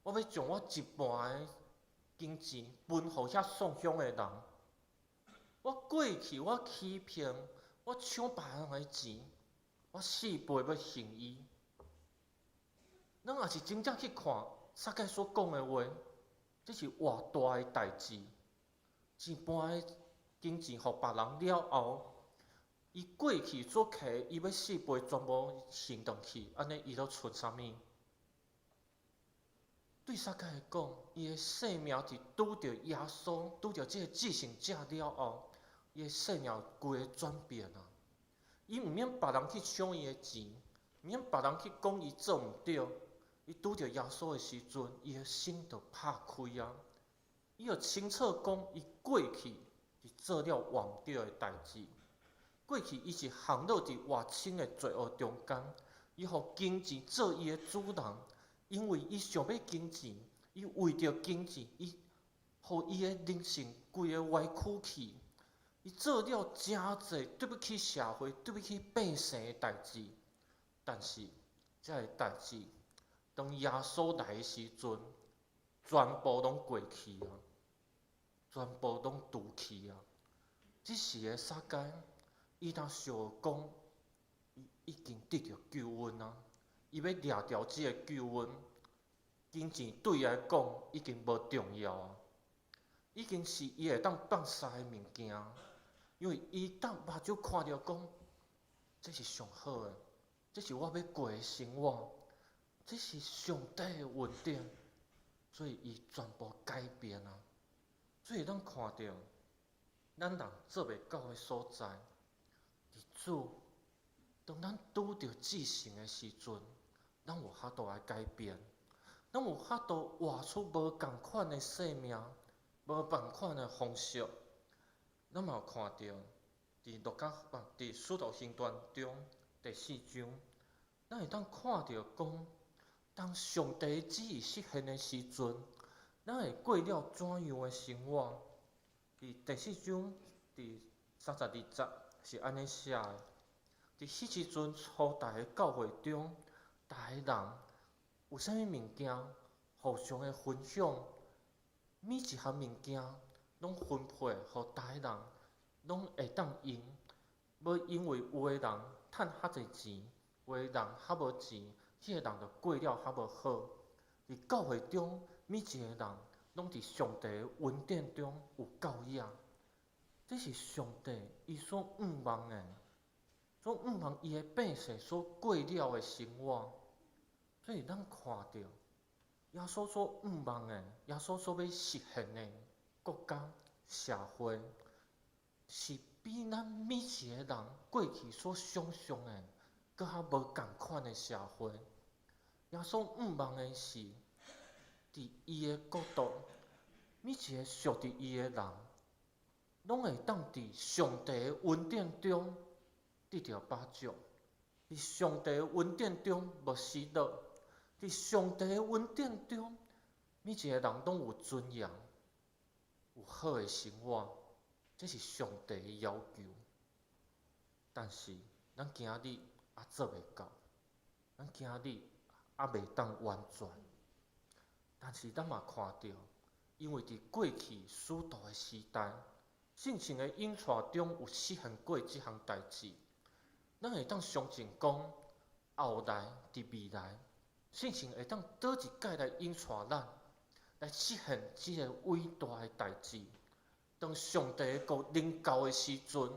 我要将我一半的金钱分互遐送香的人。我过去我欺骗，我抢别人的钱，我4倍要还伊。咱也是真正去看撒该所讲的话，这是偌大的代志。一半的金钱互别人了后，伊过去所摕的，伊要4倍全部还转去，安尼伊就剩啥物？对撒该来讲，伊的生命是拄着耶稣，拄着这个继承者了后，伊的生命规个转变啊！伊毋免别人去抢伊的钱，毋免别人去讲伊做毋对，伊拄着耶稣的时阵，伊的心就拍开啊！伊就清楚讲，伊过去是做了冤对的代志，过去伊是陷落伫偌深的罪恶中间，伊互金钱做伊的主人。因为伊想要金钱，伊为着金钱，伊互伊的人生规个歪曲去，伊做了真侪对不起社会、对不起百姓的代志。但是，这个代志，当耶稣来的时阵，全部拢过去啊，全部拢除去啊。这时的撒该，伊若想讲，伊已经得到救恩啊。伊要掠掉这个救恩，金钱对伊来讲已经无重要啊，已经是伊会当放下的物件，因为伊当目睭看到讲，这是上好的，这是我要过的生活，这是上帝的恩典，所以伊全部改变啊。所以咱看到，咱人做袂到的所在，主，当咱拄着至圣的时阵。咱有法度来改变，咱有法度活出无共款的生命，无共款的方式咱嘛有看到，伫《使徒行传》中第4章，咱会当看到讲，当上帝旨意实现的时阵，咱会过了怎样的生活？伫第4章第32节是安尼写的：伫迄时阵，初代的教会中，逐个人有啥物物件，互相的分享，每一项物件拢分配互逐个人，拢会当用。无因为有的人趁较侪钱，有的人较无钱，迄个人就过了较无好。伫教会中，每一个人拢伫上帝的恩典中有教养。这是上帝伊所仰望的，所仰望伊的百姓所过了的生活。所以咱看到耶稣所仰望的，耶稣所要实现的国家社会，是比咱每一个人过去所想象的搁较无共款的社会。耶稣仰望的是，伫伊的国度，每一个属伫伊的人，拢会当伫上帝的恩典中得到帮助，伫上帝的恩典中无失落，伫上帝的恩典中，每一个人拢有尊严，有好的生活。这是上帝的要求。但是咱今日也做袂到，咱今日也袂当完全。但是咱嘛看到，因为伫过去使徒的时代，圣经的引传中有实现过即项代志，咱会当相信讲，后来伫未来，圣经会当倒一届来引传咱，来实现即个伟大的代志。当上帝的国临到的时阵，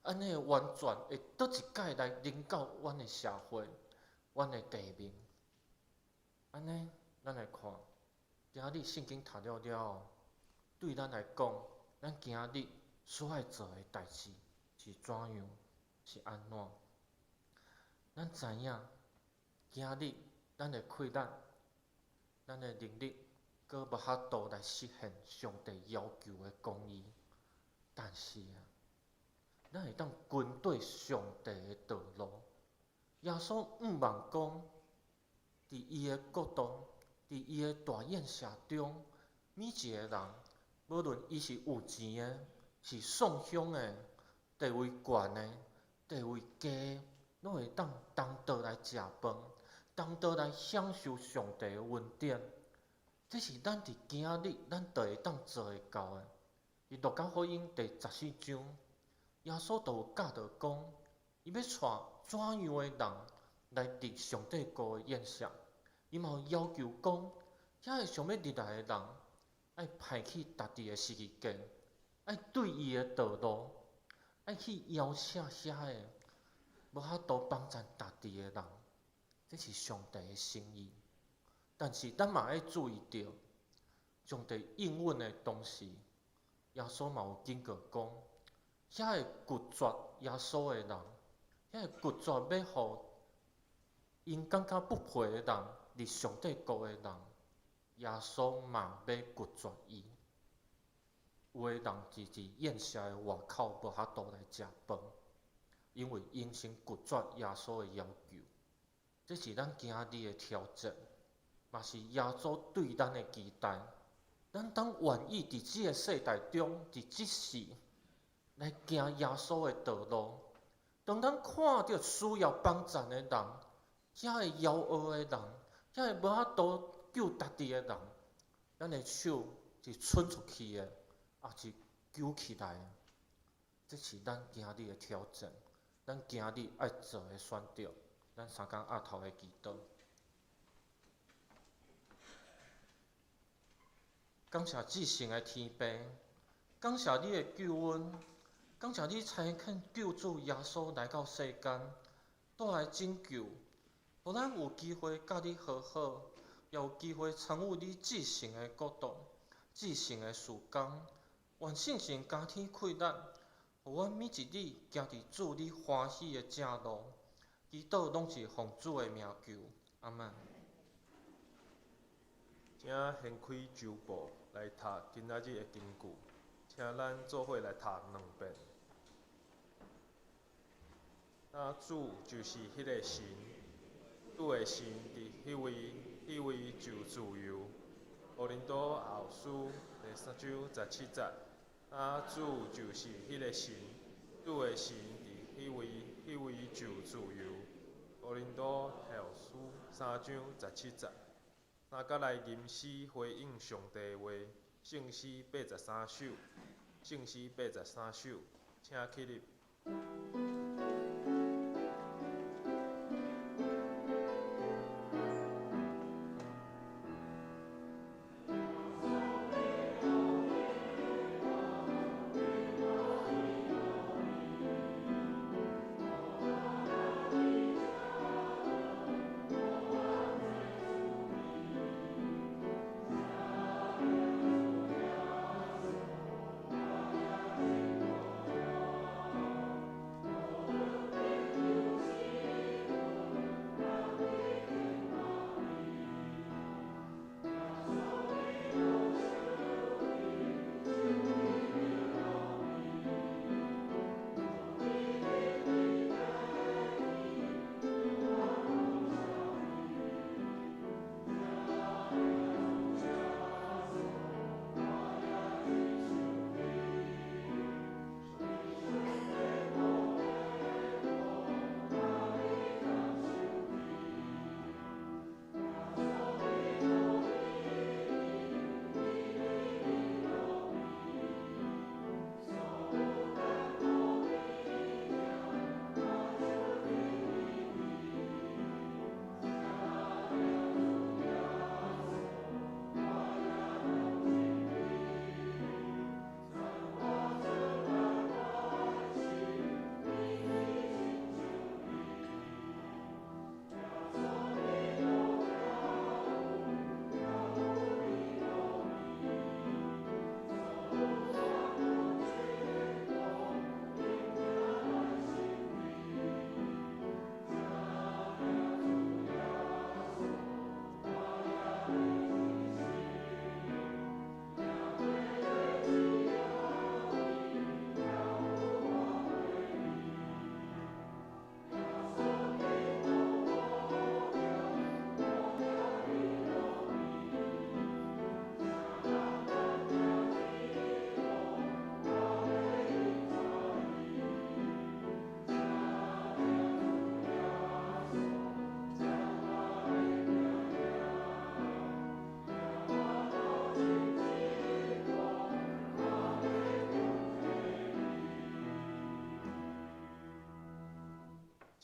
安尼的完全会倒一届来临到阮的社会、阮的地面。安尼，咱来看，今日圣经读了了后，对咱来讲，咱今日所爱做的代志是怎样？是安怎？咱知影，今日咱的困难、咱的能力，搁无法度来实现上帝要求的公义。但是咱会当跟对上帝的道路。耶稣仰望讲，伫伊的国度，伫伊的大宴社中，每一个人，无论伊是有钱的，是丧享的，地位悬的，地位低的，拢会当同道来食饭，同道来享受上帝的恩典。这是咱伫今日咱就会当做会到的。伫路加福音第14章，耶稣就有教导讲，伊要带怎样的人来伫上帝国的宴席。伊嘛有要求讲，遐个想要入来的人，爱排去家己的十字架，爱对伊的道路，爱去邀请遐个无法度帮助家己的人。这是上帝的心意。但是咱嘛要注意到，上帝应允的同时，耶稣嘛有警告讲，遐个拒绝耶稣的人，遐个拒绝要互因感觉不配的人入上帝国的人，耶稣嘛要拒绝伊。有的人是伫宴席的外口无法度来食饭，因为因先拒绝耶稣的要求。这是咱今日的挑战，嘛是耶稣对咱的期待。咱当愿意伫即个世代中，伫即时来行耶稣的道路。当咱看到需要帮助的人，遐个骄傲的人，遐个无法度救家己的人，咱的手是伸出去的，也是举起来的。这是咱今日的挑战，咱今日爱做的选择。咱三工压头的祈祷。感谢至圣的天父，感谢你的救恩，感谢你差遣救主耶稣来到世间，带来拯救，互咱有机会甲你和好，也有机会参与你至圣的国度、至圣的事工。愿圣神加添开咱，互阮每一日行伫主你欢喜的正路。祈祷拢是奉主的名求，阿们。请掀开周报来读今仔日的经句。请咱做伙来读2遍。主就是迄个神，主的神伫迄位就自由。哥林多后书第3章17节。主就是迄个神，主的神伫迄位就自由。哥林多后书3章17节。甲来吟诗回应上帝的话，圣诗83首，圣诗83首，请起立。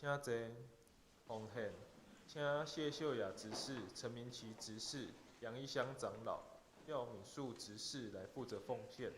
请坐，奉献，请谢秀雅执事、陈明奇执事、杨一香长老、廖敏树执事来负责奉献。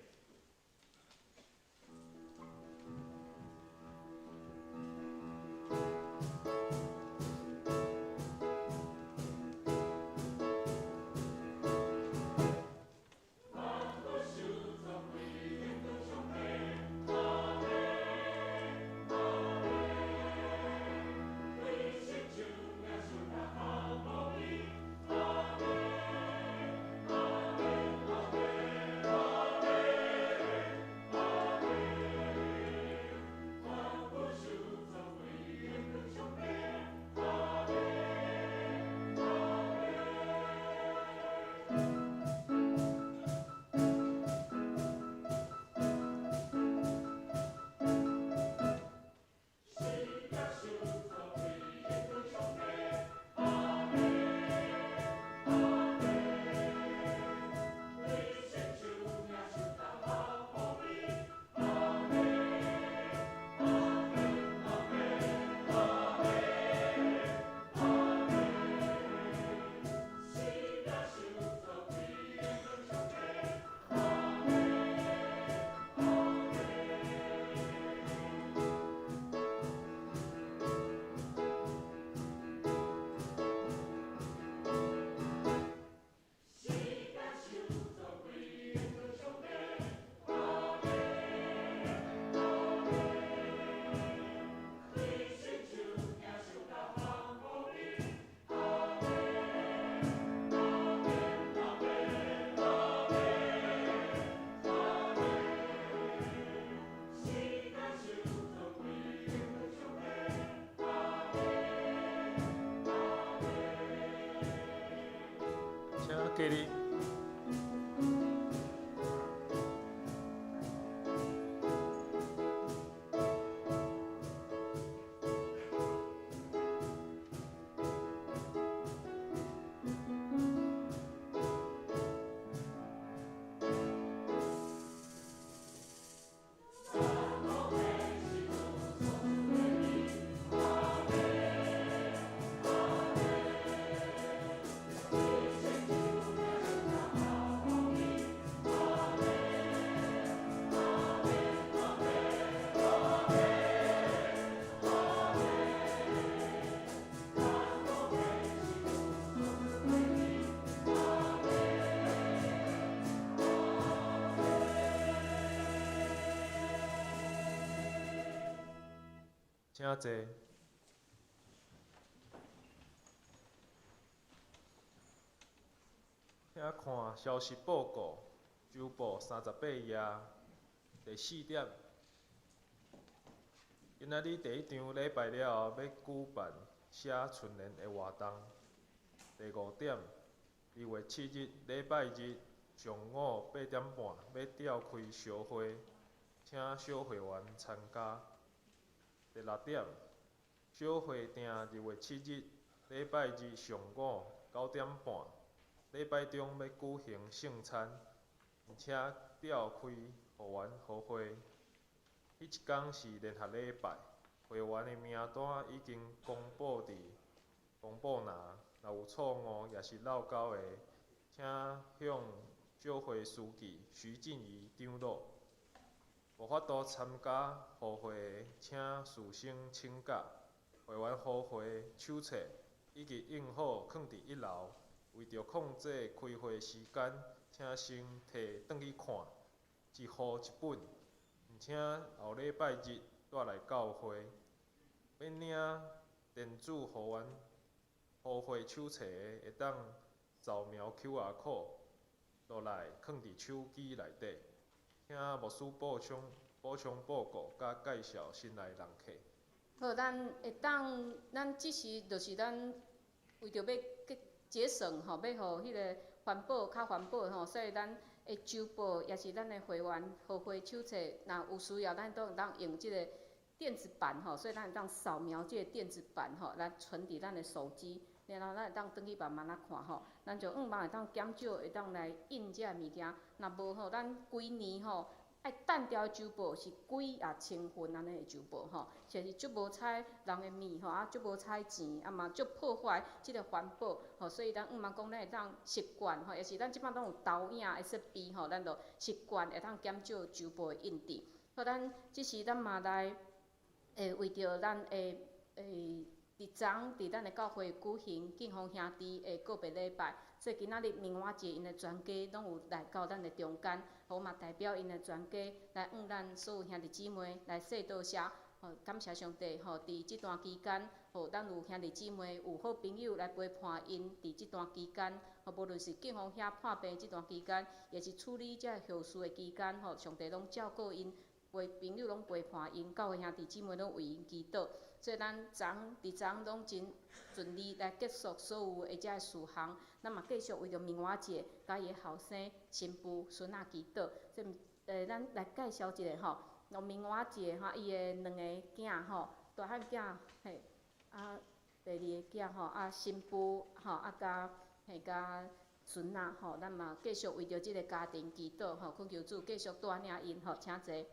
给你。请坐。遐看消息报告，周报38页，第4点。今仔日第1场礼拜了后要举办写春联的活动。第5点，2月7日礼拜日上午8点半要召开小会，请小会员参加。第6点，小会定2月7日礼拜日上午9点半，礼拜中要举行圣餐，而且召开会员好会。迄一天是联合礼拜，会员的名单已经公布伫公布栏，若有错误也是漏交的，请向小会书记徐静怡张罗。无法度参加互会的，请事先请假。会员互会手册已经印好放伫1楼，为着控制开会时间，请先摕转去看，1号1本，而且后礼拜日带来教会。要领电子会员互会手册的，会当扫描 QR code 落来放伫手机内底。请牧师补充报告，甲介绍新来人客。好，咱会当，咱即时就是咱为着要节省吼，要互迄个较环保吼，所以咱的周报也是咱的会员互会手册，若有需要，咱都会当用即个电子版吼，所以咱会当扫描即个电子版吼，来存伫咱的手机，然后咱会当转去慢慢仔看吼，咱就会当减少，会当来印这物件，若无吼，咱规年吼。爱单调周报是几千份安尼的周报吼，就是足无采人的物吼，足无采钱，嘛足破坏即个环保吼，所以咱讲咱会当习惯吼，也是咱即摆拢有投影 SB 吼，咱就习惯会当减少周报的印制。好，咱即时咱嘛来为着咱伫昨伫咱的教会举行敬奉兄弟的告别礼拜。所以今仔日明华节因的全家拢有来到咱的中间，我嘛代表因的全家来咱所有兄弟姊妹来说道谢，感谢上帝，伫即段期间，咱有兄弟姊妹有好朋友来陪伴因伫即段期间，无论是敬奉遐破病即段期间，也是处理这后事的期间，上帝拢照顾因，陪朋友拢陪伴因，教会兄弟姊妹拢为因祈祷。所以咱昨拢真顺利来结束所有的遮事项，咱嘛继续为着明华节，甲伊的后生、新妇、孙仔祈祷。所以咱来介绍一下吼，明华节伊的2个囝大汉囝第2个囝新妇甲孙仔咱嘛继续为着即个家庭祈祷恳求主继续带领因请坐。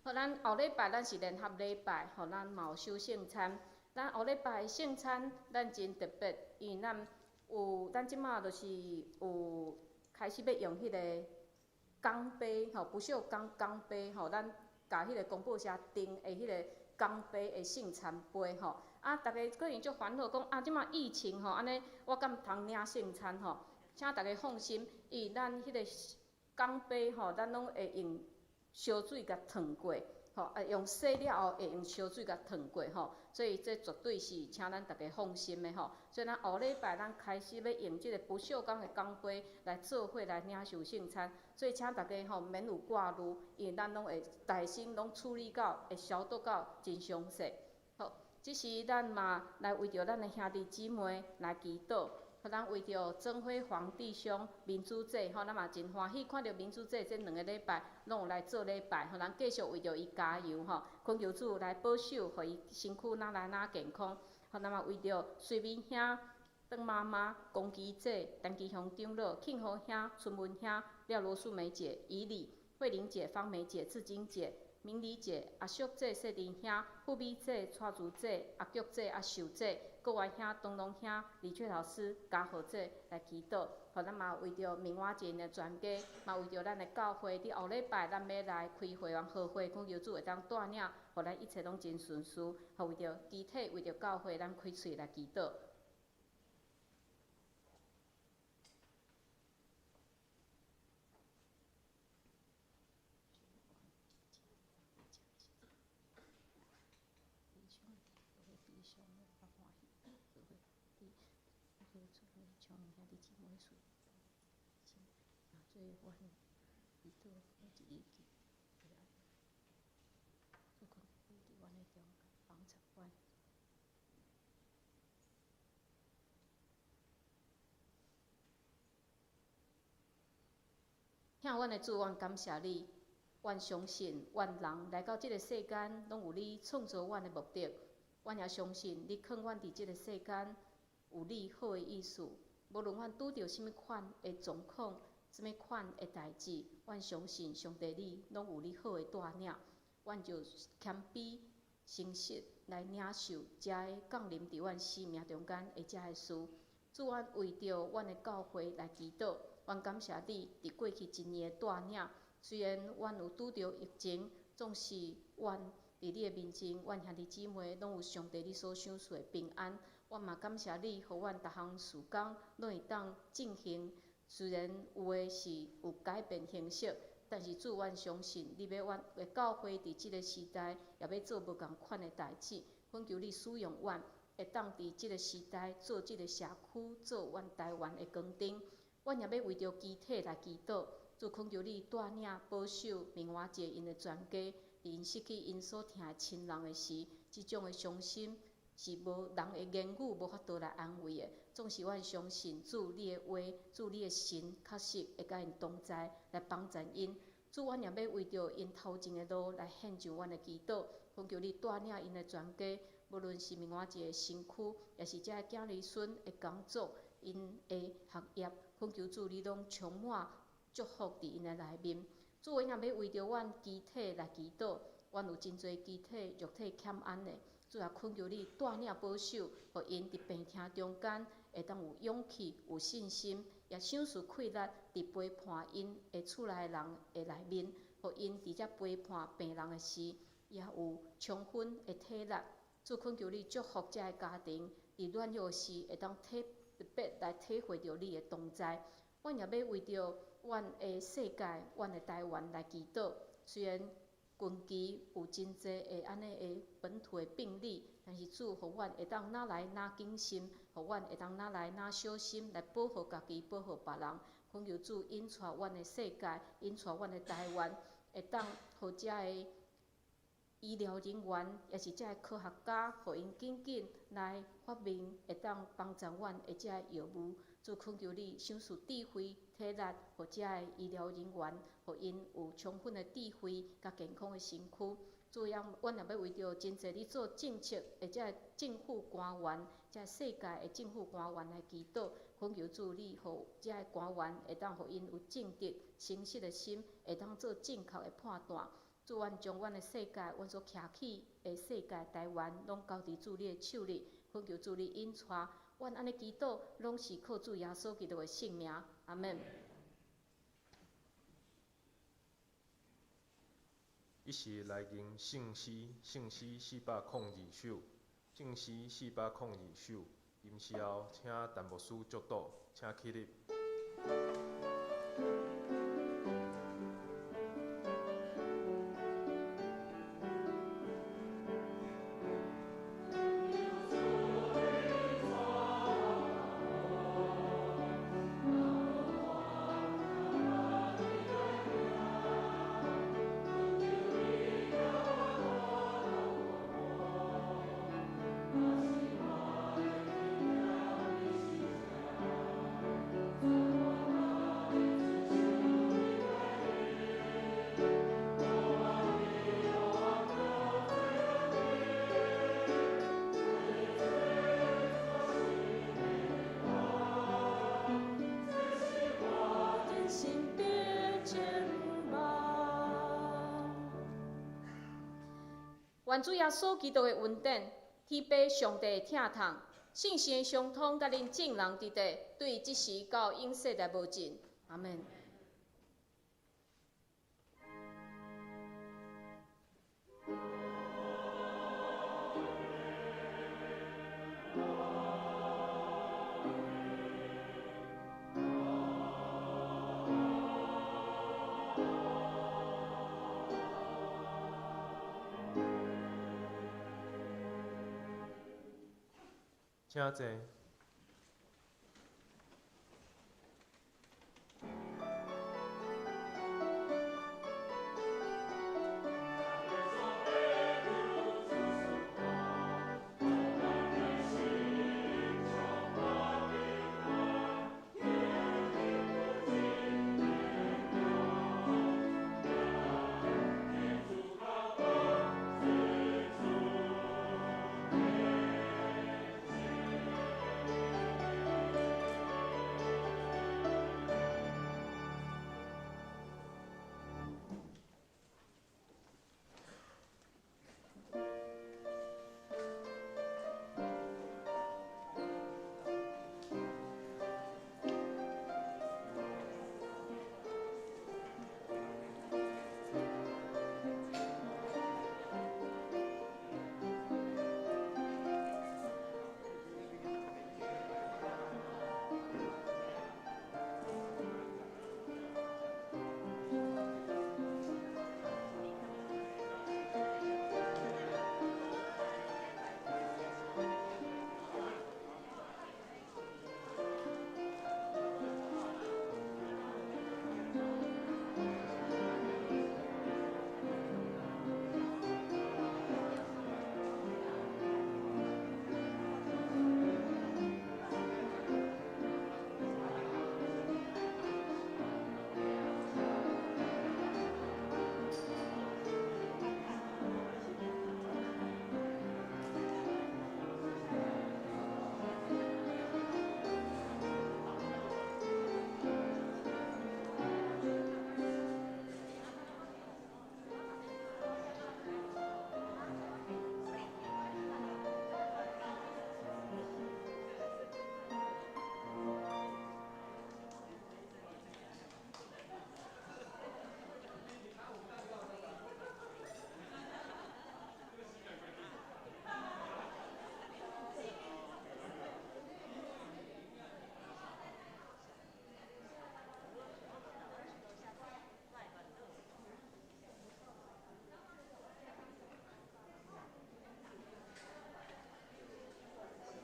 好，咱后礼拜咱是联合礼拜，咱嘛有守圣餐。咱后礼拜的圣餐，咱真特别，因为咱即马就是有开始要用迄个钢杯不锈钢杯咱甲迄个公报社订的迄个钢杯的圣餐杯大家可能足烦恼讲即马疫情安尼，我敢毋通领圣餐请大家放心，因为咱迄个钢杯咱拢会用烧水甲烫过，用洗了后会用烧水甲烫过所以这绝对是请咱大家放心的所以咱后礼拜咱开始要用即个不锈钢的钢杯来做伙来领受圣餐，所以请大家免有挂虑，因为咱拢会耐心拢处理到，会消毒到真详细。好，即时咱嘛来为着咱的兄弟姊妹来祈祷。互咱为着曾辉煌弟兄民主祭，咱嘛真欢喜看到民主祭这2个礼拜拢有来做礼拜，互咱继续为着伊加油恳求主来保守，互伊身躯哪来哪健康。互咱嘛为着随便兄、邓妈妈、公基姐、陈基雄长老、庆和兄、春文兄、廖罗素梅姐、怡礼、慧玲姐、方梅姐、志金姐、明理姐、阿淑姐、谢đình兄、富美姐、蔡竹姐、阿菊姐、阿秀姐、国外兄、东龙兄、李雀老师、嘉豪姐来祈祷，互咱嘛为着明华节的全家，嘛为着咱的教会，伫后礼拜咱要来开会员好会，恳求主会当带领，互咱一切拢真顺遂，互为着肢体，为着教会，咱开喙来祈祷。听阮的主，阮感谢你，阮相信，阮人来到即个世间，拢有你创造阮的目的。阮也相信，你放阮伫即个世间，有你好的意思。无论阮拄着什物款的状况，什物款的代志，阮相信上帝你拢有你好的带领。阮就谦卑诚实来领受遮个降临伫阮生命中间的遮个事。主，阮为着阮的教会来祈祷。阮感谢你伫过去1年的带领，虽然阮有拄着疫情，总是阮伫你的面前，阮兄弟姊妹拢有上帝你所赏赐的平安。阮嘛感谢你，互阮逐项事工拢会当进行。虽然有诶是有改变形式，但是主，阮相信你要阮的教会伫即个时代，也要做无共款的代志。恳求你使用阮，会当伫即个时代做即个社区，做阮台湾的光灯。阮也要为着肢体来祈祷，主恳求你带领保守明华节因的全家，伫因失去因所疼的亲人的时，即种的伤心是无人的言语无法度来安慰的。总是阮相信主你的话，主你的神，确实会甲因同在，来帮助因。主，阮也要为着因头前的路来献上阮的祈祷，恳求你带领因的全家，无论是明华节的身躯，也是遮个囝儿孙的工作，因的学业。恳求主，你拢充满祝福伫因的内面。主，阮也要为着阮肢体来祈祷，阮有真侪肢体、肉体欠安的，主也恳求你带领保守，互因伫病痛中间会当有勇气、有信心，也赏赐气力伫陪伴因的厝内人的内面，互因伫遮陪伴病人的时，也有充分的体力。主，恳求你祝福遮个家庭，伫软弱时会当特别来体会到你的同在。阮也要为着阮的世界、阮的台湾来祈祷。虽然近期有真侪的安尼的本土的病例，但是主，互阮会当哪来哪谨慎，互阮会当哪来哪小心来保护家己、保护别人。恳求主引带阮的世界，引带阮的台湾，会当互遮个医疗人员，也是遮个科学家，互因紧紧来发明，会当帮助阮的遮个药物。主，恳求你赏赐智慧、体力，互遮个医疗人员，互因有充分的智慧甲健康的身躯。主，阮也要为着真侪咧做政策的遮个政府官员，遮个世界的政府官员来祈祷。恳求主，你互遮个官员会当互因有正直、诚实的心，会当做正确的判断。主，阮将阮的世界，阮所徛起的世界台湾，拢交伫主你的手里。恳求主你引带，阮安尼祈祷，拢是靠主耶稣基督的圣名。阿门。一时来吟圣诗402首，正诗402首。吟诗后，请弹幕师祝祷，请起立。愿主耶稣基督的恩典、天父上帝的疼痛、圣神相通，甲恁众人伫地，对即时到永世来无尽。阿门。请坐。